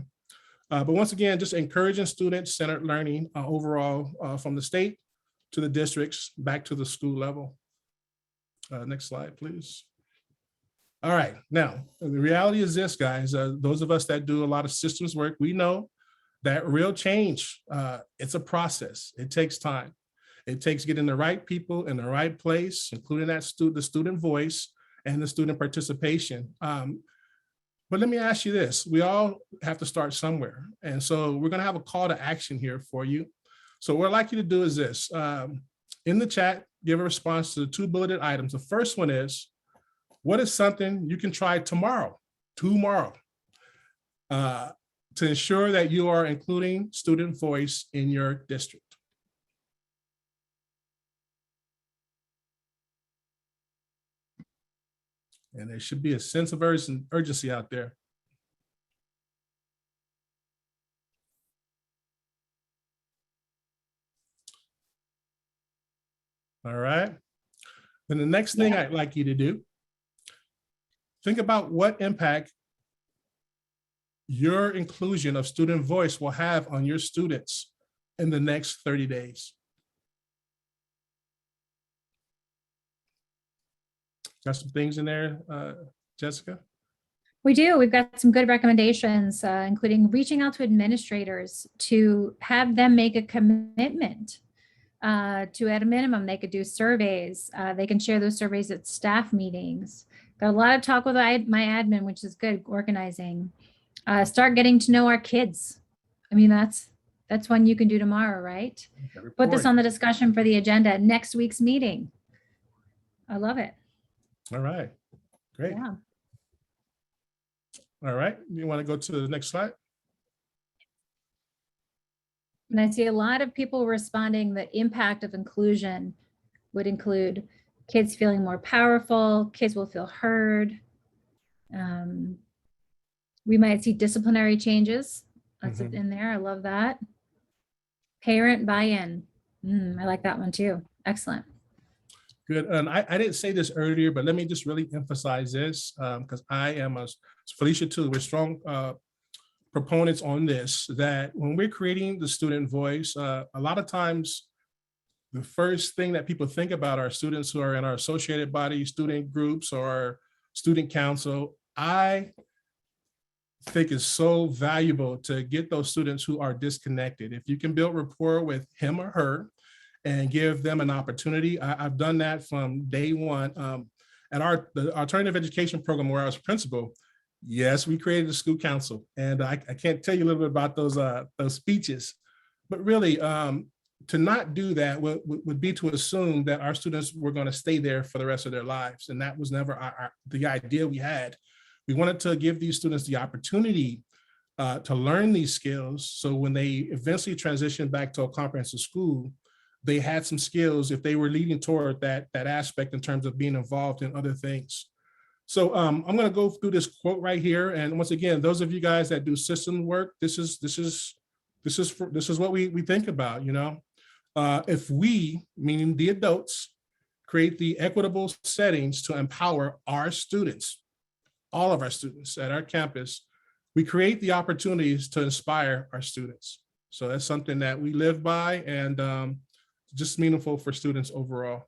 But once again, just encouraging student-centered learning overall from the state to the districts back to the school level. Next slide, please. All right, now, the reality is this, guys, those of us that do a lot of systems work, we know that real change, it's a process. It takes time. It takes getting the right people in the right place, including the student voice and the student participation. But let me ask you this, we all have to start somewhere. And so we're gonna have a call to action here for you. So what I'd like you to do is this, in the chat, give a response to the 2 bulleted items. The first one is, what is something you can try tomorrow, to ensure that you are including student voice in your district? And there should be a sense of urgency out there. All right. Then the next thing I'd like you to do, think about what impact your inclusion of student voice will have on your students in the next 30 days. Got some things in there, Jessica? We do. We've got some good recommendations, including reaching out to administrators to have them make a commitment to, at a minimum, they could do surveys. They can share those surveys at staff meetings. Got a lot of talk with my admin, which is good, organizing. Start getting to know our kids. I mean, that's one you can do tomorrow, right? Put this on the discussion for the agenda at next week's meeting. I love it. All right, great. Yeah. All right, you want to go to the next slide? And I see a lot of people responding that impact of inclusion would include kids feeling more powerful, kids will feel heard. We might see disciplinary changes. That's in there. I love that. Parent buy-in. I like that one too. Excellent. Good. And I didn't say this earlier, but let me just really emphasize this because I am, Felicia too, we're strong proponents on this, that when we're creating the student voice, a lot of times the first thing that people think about are students who are in our associated body, student groups, or student council. I think it's so valuable to get those students who are disconnected. If you can build rapport with him or her and give them an opportunity. I've done that from day one. At the alternative education program where I was principal, yes, we created a school council. And I can't tell you a little bit about those speeches, but really to not do that would be to assume that our students were gonna stay there for the rest of their lives. And that was never the idea we had. We wanted to give these students the opportunity to learn these skills. So when they eventually transition back to a comprehensive school, they had some skills if they were leading toward that aspect in terms of being involved in other things. So I'm going to go through this quote right here. And once again, those of you guys that do system work, this is what we think about. You know, if we, meaning the adults, create the equitable settings to empower our students, all of our students at our campus, we create the opportunities to inspire our students. So that's something that we live by, and just meaningful for students overall.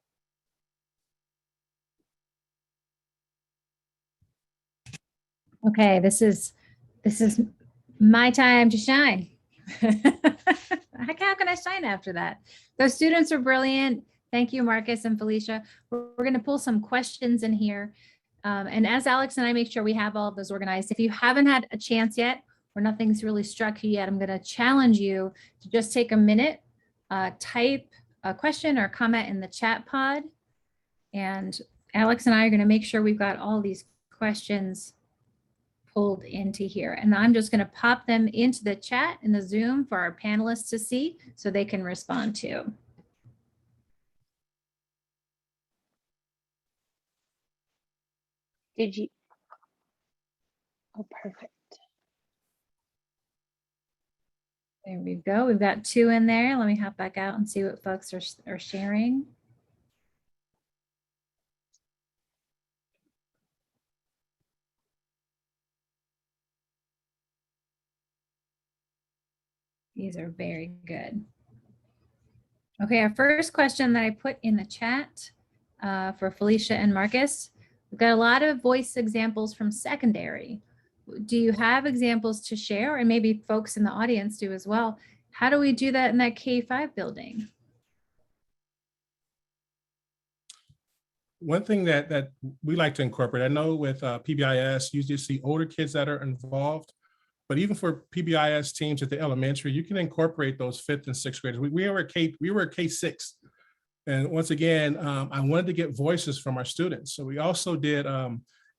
Okay, this is my time to shine. How can I shine after that? Those students are brilliant. Thank you, Marcus and Felicia. We're going to pull some questions in here. And as Alex and I make sure we have all of those organized, if you haven't had a chance yet, or nothing's really struck you yet, I'm going to challenge you to just take a minute, type a question or comment in the chat pod. And Alex and I are going to make sure we've got all these questions pulled into here. And I'm just going to pop them into the chat in the Zoom for our panelists to see so they can respond to. Did you? Oh, perfect. There we go. We've got 2 in there. Let me hop back out and see what folks are sharing. These are very good. Okay, our first question that I put in the chat for Felicia and Marcus, we've got a lot of voice examples from secondary. do you have examples to share? And maybe folks in the audience do as well. How do we do that in that K-5 building? One thing that we like to incorporate, I know with PBIS, you just see older kids that are involved, but even for PBIS teams at the elementary, you can incorporate those 5th and 6th graders. We were a K6. And once again, I wanted to get voices from our students. So we also did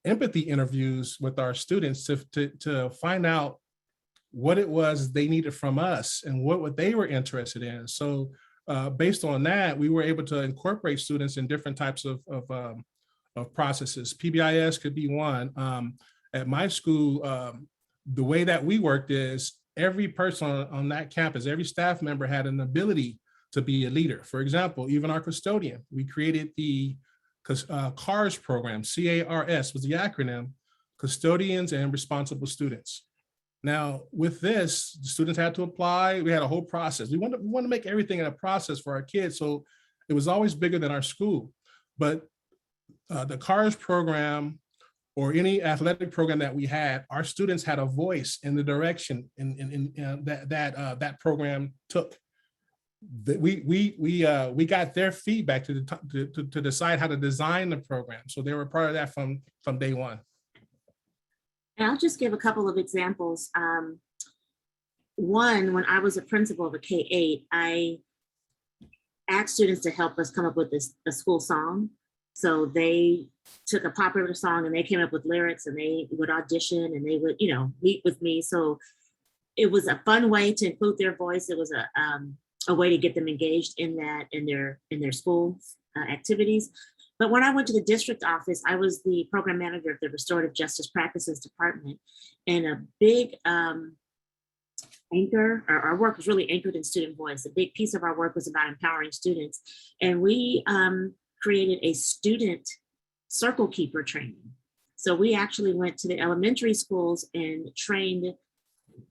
empathy interviews with our students to find out what it was they needed from us and what they were interested in. So based on that, we were able to incorporate students in different types of processes. PBIS could be one. At my school, the way that we worked is every person on that campus, every staff member had an ability to be a leader. For example, even our custodian, we created the CARS program, C-A-R-S was the acronym, Custodians and Responsible Students. Now, with this, the students had to apply. We had a whole process. We want to make everything in a process for our kids. So it was always bigger than our school. But the CARS program or any athletic program that we had, our students had a voice in the direction that program took. We got their feedback to decide how to design the program. So they were part of that from day one. And I'll just give a couple of examples. One, when I was a principal of a K-8, I asked students to help us come up with a school song. So they took a popular song and they came up with lyrics and they would audition and they would, meet with me. So it was a fun way to include their voice. It was a way to get them engaged in that, in their school activities. But when I went to the district office, I was the program manager of the Restorative Justice Practices Department. And a big anchor, or our work was really anchored in student voice. A big piece of our work was about empowering students. And we created a student circle keeper training. So we actually went to the elementary schools and trained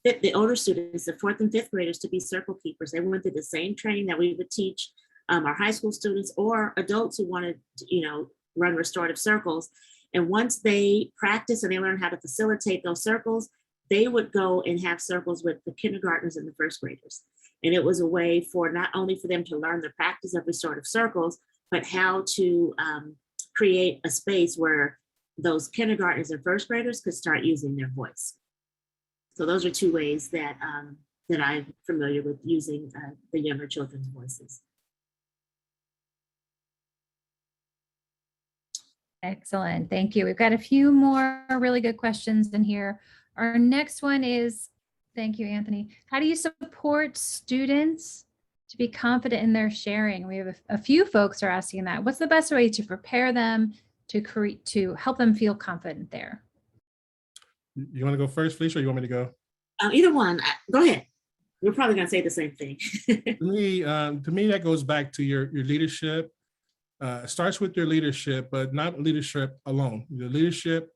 the older students, the 4th and 5th graders, to be circle keepers. They went through the same training that we would teach our high school students or adults who wanted to, run restorative circles. And once they practice and they learn how to facilitate those circles, they would go and have circles with the kindergartners and the 1st graders. And it was a way for not only for them to learn the practice of restorative circles, but how to create a space where those kindergartners and 1st graders could start using their voice. So those are 2 ways that I'm familiar with using the younger children's voices. Excellent, thank you. We've got a few more really good questions in here. Our next one is, thank you, Anthony. How do you support students to be confident in their sharing? We have a few folks are asking that. What's the best way to prepare them to help them feel confident there? You want to go first, Felicia, or you want me to go? Either one. Go ahead. We're probably going to say the same thing. To me, that goes back to your leadership. It starts with your leadership, but not leadership alone. Your leadership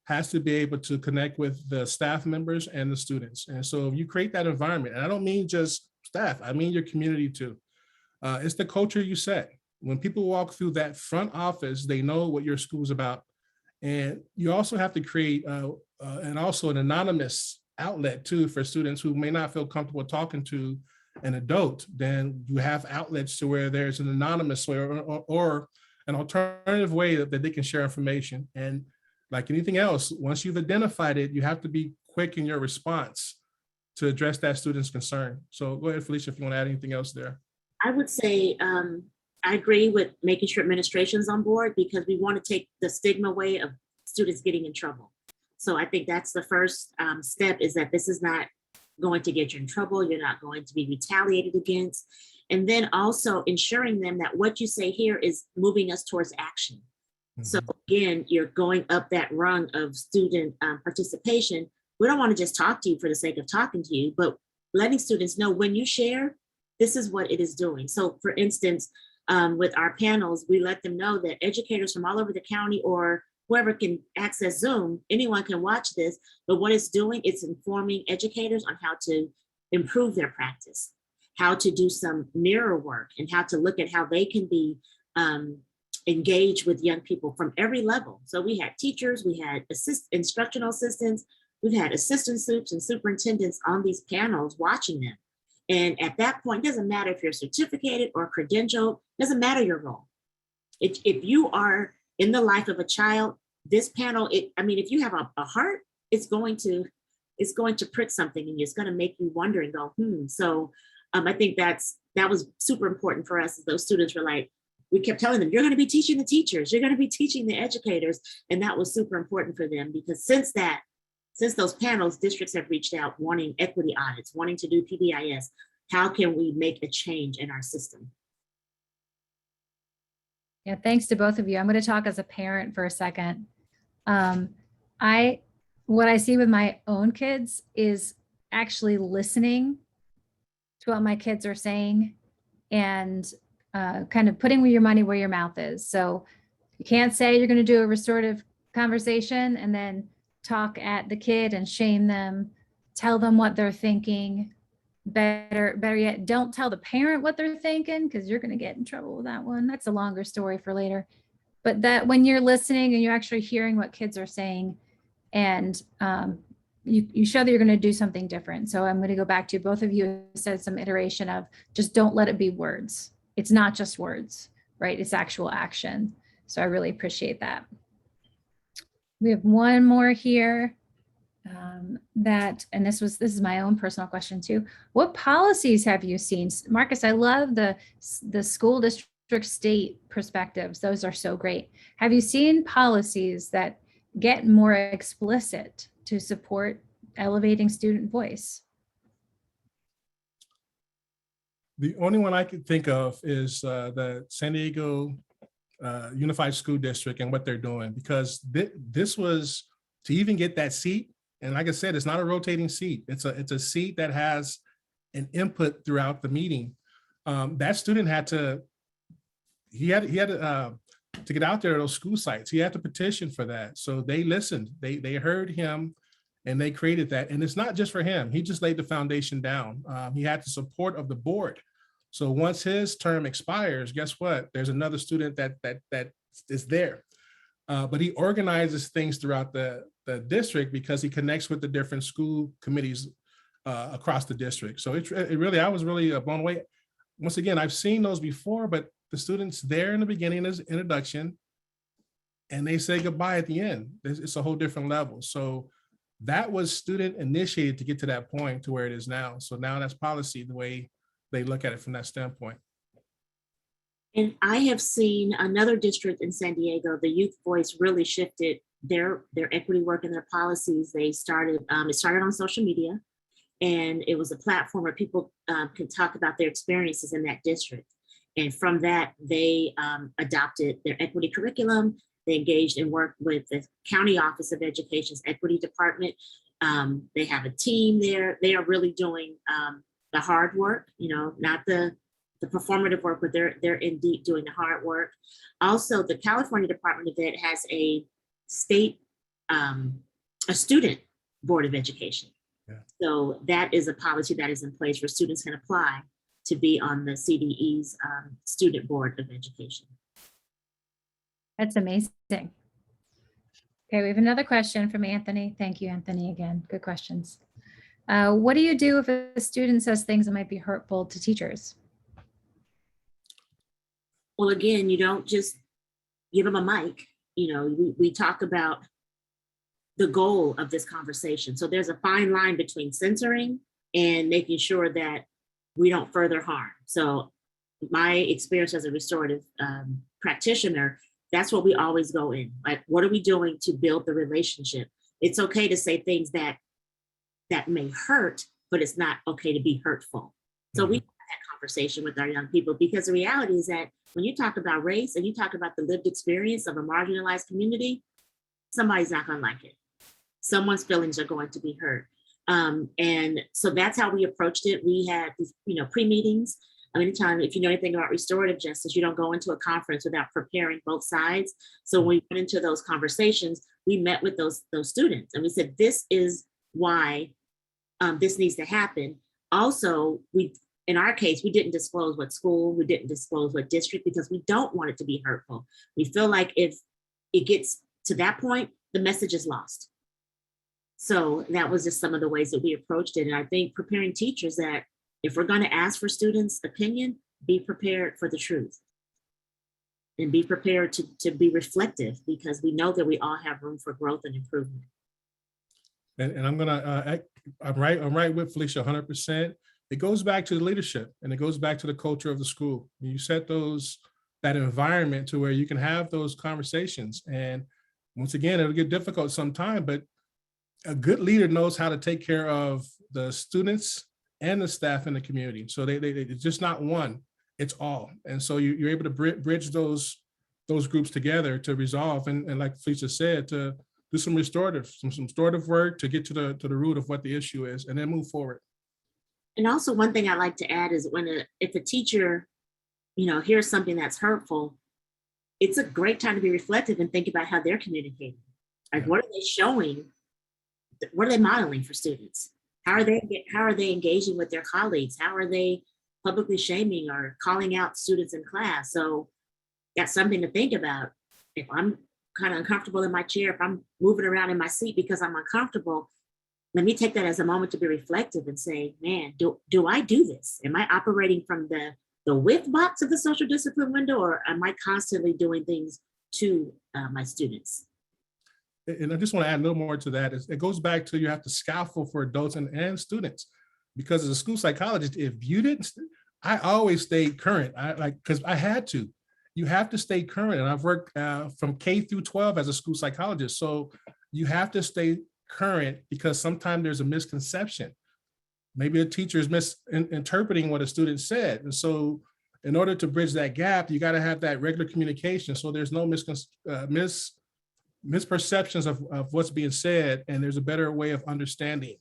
has to be able to connect with the staff members and the students. And so if you create that environment, and I don't mean just staff, I mean your community too. It's the culture you set. When people walk through that front office, they know what your school's about. And you also have to create and also an anonymous outlet too for students who may not feel comfortable talking to an adult. Then you have outlets to where there's an anonymous way or an alternative way that they can share information. And like anything else, once you've identified it, you have to be quick in your response to address that student's concern. So go ahead, Felicia, if you want to add anything else there. I would say I agree with making sure administration's on board, because we want to take the stigma away of students getting in trouble. So I think that's the first step, is that this is not going to get you in trouble. You're not going to be retaliated against. And then also ensuring them that what you say here is moving us towards action. Mm-hmm. So again, you're going up that rung of student participation. We don't want to just talk to you for the sake of talking to you, but letting students know when you share, this is what it is doing. So for instance, with our panels, we let them know that educators from all over the county or whoever can access Zoom, anyone can watch this, but what it's doing, it's informing educators on how to improve their practice, how to do some mirror work, and how to look at how they can be engaged with young people from every level. So we had teachers, we had instructional assistants, we've had assistant supes and superintendents on these panels watching them. And at that point, it doesn't matter if you're certificated or credentialed, doesn't matter your role. If you are in the life of a child, this panel, if you have a heart, it's going to prick something in you. It's going to make you wonder and go, So I think that was super important for us. Those students were like, we kept telling them, you're going to be teaching the teachers, you're going to be teaching the educators. And that was super important for them, because since those panels, districts have reached out wanting equity audits, wanting to do PBIS. How can we make a change in our system? Yeah, thanks to both of you. I'm going to talk as a parent for a second. What I see with my own kids is actually listening to what my kids are saying and kind of putting your money where your mouth is. So you can't say you're going to do a restorative conversation and then talk at the kid and shame them, tell them what they're thinking. Better yet, don't tell the parent what they're thinking, because you're going to get in trouble with that one. That's a longer story for later. But that when you're listening and you're actually hearing what kids are saying, and you show that you're going to do something different. So I'm going to go back to both of you said some iteration of just don't let it be words. It's not just words, right? It's actual action. So I really appreciate that. We have one more here. And this is my own personal question too. What policies have you seen? Marcus, I love the school district state perspectives. Those are so great. Have you seen policies that get more explicit to support elevating student voice? The only one I could think of is the San Diego Unified School District and what they're doing, because this was to even get that seat. And like I said, it's not a rotating seat. It's a seat that has an input throughout the meeting. That student had to get out there at those school sites. He had to petition for that. So they listened. They heard him, and they created that. And it's not just for him. He just laid the foundation down. He had the support of the board. So once his term expires, guess what? There's another student that is there. But he organizes things throughout the district because he connects with the different school committees across the district. So I was really blown away. Once again, I've seen those before, but the students there in the beginning is introduction, and they say goodbye at the end. It's a whole different level. So that was student initiated to get to that point to where it is now. So now that's policy, the way they look at it from that standpoint. And I have seen another district in San Diego, the Youth Voice really shifted their equity work and their policies. They started, it started on social media, and it was a platform where people could talk about their experiences in that district. And from that, they adopted their equity curriculum. They engaged and worked with the County Office of Education's equity department. They have a team there. They are really doing the hard work, not the performative work, but they're indeed doing the hard work. Also, the California Department of Ed has a state, a student board of education. Yeah. So that is a policy that is in place where students can apply to be on the CDE's student board of education. That's amazing. Okay, we have another question from Anthony. Thank you, Anthony, again. Good questions. What do you do if a student says things that might be hurtful to teachers? Well, again, you don't just give them a mic. We talk about the goal of this conversation. So there's a fine line between censoring and making sure that we don't further harm. So my experience as a restorative practitioner, that's what we always go in. Like, what are we doing to build the relationship? It's okay to say things that may hurt, but it's not okay to be hurtful. So we have that conversation with our young people, because the reality is that when you talk about race and you talk about the lived experience of a marginalized community, somebody's not going to like it. Someone's feelings are going to be hurt. And so that's how we approached it. We had, pre-meetings. Anytime, if you know anything about restorative justice, you don't go into a conference without preparing both sides. So when we went into those conversations, we met with those students and we said, this is why this needs to happen. Also, in our case, we didn't disclose what school, we didn't disclose what district, because we don't want it to be hurtful. We feel like if it gets to that point, the message is lost. So that was just some of the ways that we approached it. And I think preparing teachers that if we're going to ask for students' opinion, be prepared for the truth. And be prepared to be reflective, because we know that we all have room for growth and improvement. And I'm gonna, I'm right with Felicia 100%. It goes back to the leadership, and it goes back to the culture of the school. You set that environment to where you can have those conversations. And once again, it'll get difficult sometime, but a good leader knows how to take care of the students and the staff in the community. So it's just not one, it's all. And so you're able to bridge those groups together to resolve, and like Felicia said, to do some restorative work to get to the root of what the issue is, and then move forward. And also, one thing I like to add is if a teacher, hears something that's hurtful, it's a great time to be reflective and think about how they're communicating. Like, what are they showing? What are they modeling for students? How are they engaging with their colleagues? How are they publicly shaming or calling out students in class? So that's something to think about. If I'm kind of uncomfortable in my chair, if I'm moving around in my seat because I'm uncomfortable, let me take that as a moment to be reflective and say, man, do I do this? Am I operating from the width box of the social discipline window, or am I constantly doing things to my students? And I just want to add a little more to that. It goes back to, you have to scaffold for adults and students, because as a school psychologist, if you didn't, I always stayed current. Because I had to. You have to stay current. And I've worked from K through 12 as a school psychologist. So you have to stay current, because sometimes there's a misconception. Maybe a teacher is misinterpreting what a student said. And so in order to bridge that gap, you got to have that regular communication. So there's no misperceptions of what's being said, and there's a better way of understanding.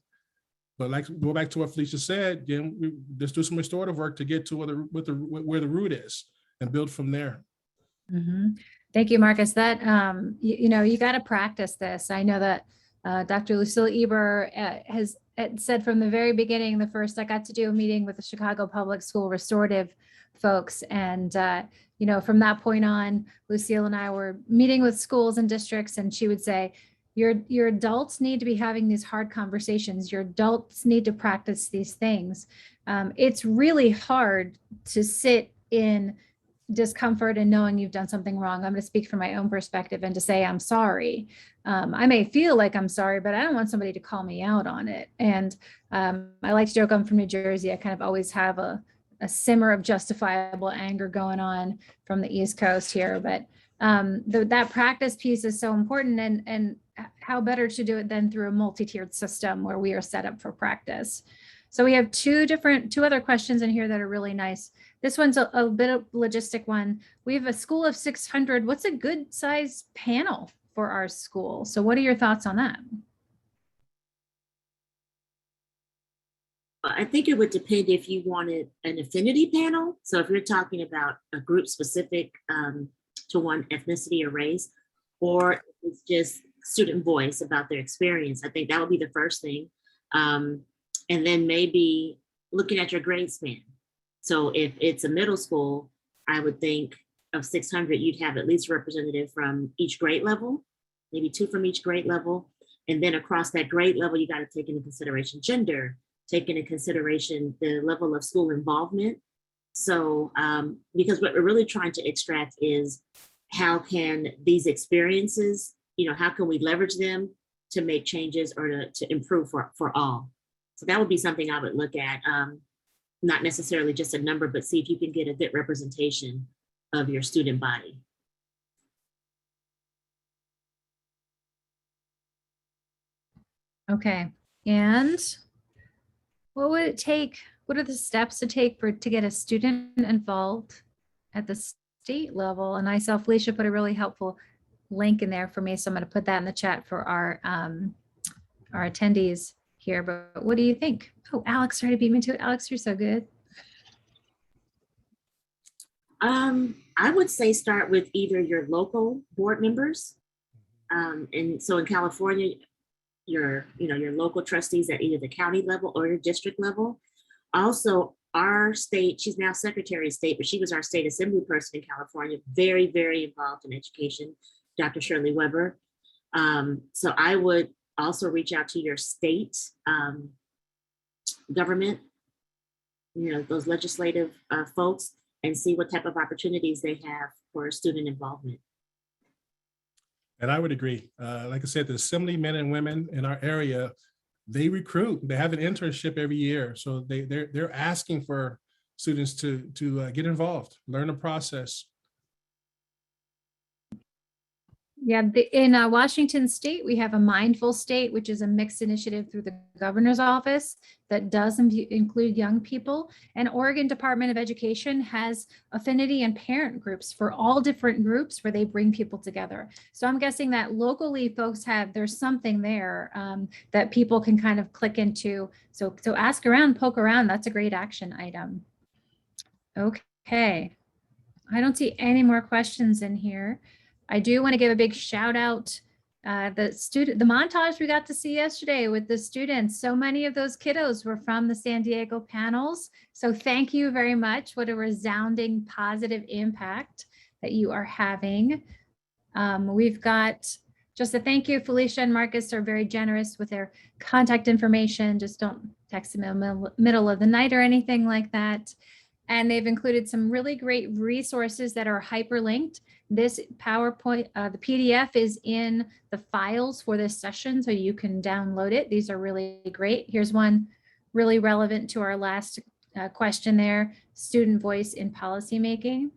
But go back to what Felicia said, again, just do some restorative work to get to where the root is and build from there. Mm-hmm. Thank you, Marcus. That, you got to practice this. I know that Dr. Lucille Eber has said from the very beginning, I got to do a meeting with the Chicago Public School restorative folks. And, from that point on, Lucille and I were meeting with schools and districts, and she would say, your adults need to be having these hard conversations. Your adults need to practice these things. It's really hard to sit in discomfort and knowing you've done something wrong. I'm going to speak from my own perspective and to say, I'm sorry. I may feel like I'm sorry, but I don't want somebody to call me out on it. And I like to joke, I'm from New Jersey. I kind of always have a simmer of justifiable anger going on from the East Coast here. But that practice piece is so important, and how better to do it than through a multi-tiered system where we are set up for practice. So we have two other questions in here that are really nice. This one's a bit of logistic one. We have a school of 600. What's a good size panel for our school? So what are your thoughts on that? I think it would depend if you wanted an affinity panel. So if you're talking about a group specific to one ethnicity or race, or it's just student voice about their experience, I think that would be the first thing. And then maybe looking at your grade span. So if it's a middle school, I would think of 600, you'd have at least a representative from each grade level, maybe 2 from each grade level. And then across that grade level, you got to take into consideration gender, take into consideration the level of school involvement. So, because what we're really trying to extract is how can these experiences, how can we leverage them to make changes or to improve for all? So that would be something I would look at, not necessarily just a number, but see if you can get a good representation of your student body. Okay, and what would it take? What are the steps to take to get a student involved at the state level? And I saw Felicia put a really helpful link in there for me, so I'm going to put that in the chat for our attendees here. But what do you think? Oh, Alex tried to beat me to it. Alex, you're so good. I would say start with either your local board members. And so in California, your local trustees at either the county level or your district level. Also, our state, she's now Secretary of State, but she was our state assembly person in California, very, very involved in education, Dr. Shirley Weber. So I would Also reach out to your state government, those legislative folks, and see what type of opportunities they have for student involvement. And I would agree. Like I said, the assemblymen and women in our area, they recruit. They have an internship every year, so they're asking for students to get involved, learn the process. Yeah, in Washington State, we have a Mindful State, which is a mixed initiative through the governor's office that does include young people. And Oregon Department of Education has affinity and parent groups for all different groups where they bring people together. So I'm guessing that locally folks there's something there that people can kind of click into. So ask around, poke around. That's a great action item. Okay, I don't see any more questions in here. I do want to give a big shout out the montage we got to see yesterday with the students. So many of those kiddos were from the San Diego panels. So thank you very much. What a resounding positive impact that you are having. We've got just a thank you. Felicia and Marcus are very generous with their contact information. Just don't text them in the middle of the night or anything like that. And they've included some really great resources that are hyperlinked. This PowerPoint, the PDF is in the files for this session, so you can download it. These are really great. Here's one really relevant to our last question there, student voice in policymaking.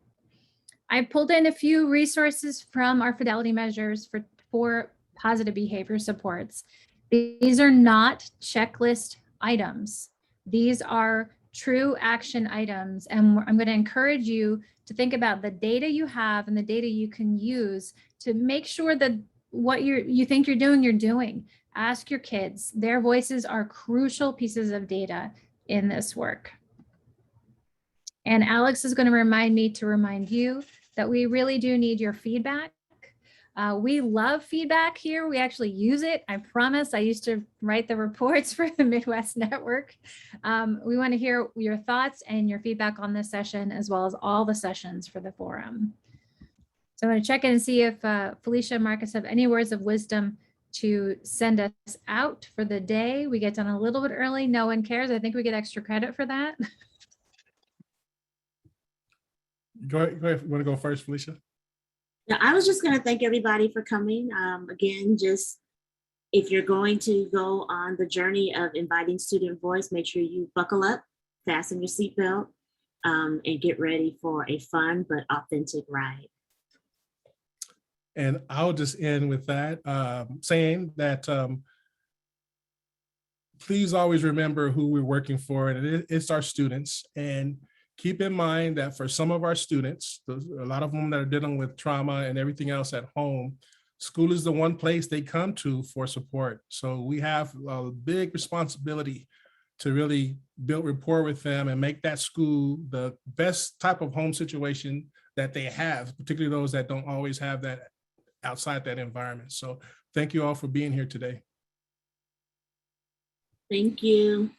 I pulled in a few resources from our fidelity measures for positive behavior supports. These are not checklist items. These are true action items. And I'm going to encourage you to think about the data you have and the data you can use to make sure that what you think you're doing. Ask your kids. Their voices are crucial pieces of data in this work. And Alex is going to remind me to remind you that we really do need your feedback. We love feedback here. We actually use it. I promise. I used to write the reports for the Midwest Network. We want to hear your thoughts and your feedback on this session, as well as all the sessions for the forum. So I'm going to check in and see if Felicia and Marcus have any words of wisdom to send us out for the day. We get done a little bit early. No one cares. I think we get extra credit for that. Go ahead. You want to go first, Felicia? Yeah, I was just going to thank everybody for coming. Again, just if you're going to go on the journey of inviting student voice, make sure you buckle up, fasten your seatbelt, and get ready for a fun but authentic ride. And I'll just end with that, saying that please always remember who we're working for, and it's our students. And keep in mind that for some of our students, a lot of them that are dealing with trauma and everything else at home, school is the one place they come to for support. So we have a big responsibility to really build rapport with them and make that school the best type of home situation that they have, particularly those that don't always have that outside that environment. So thank you all for being here today. Thank you.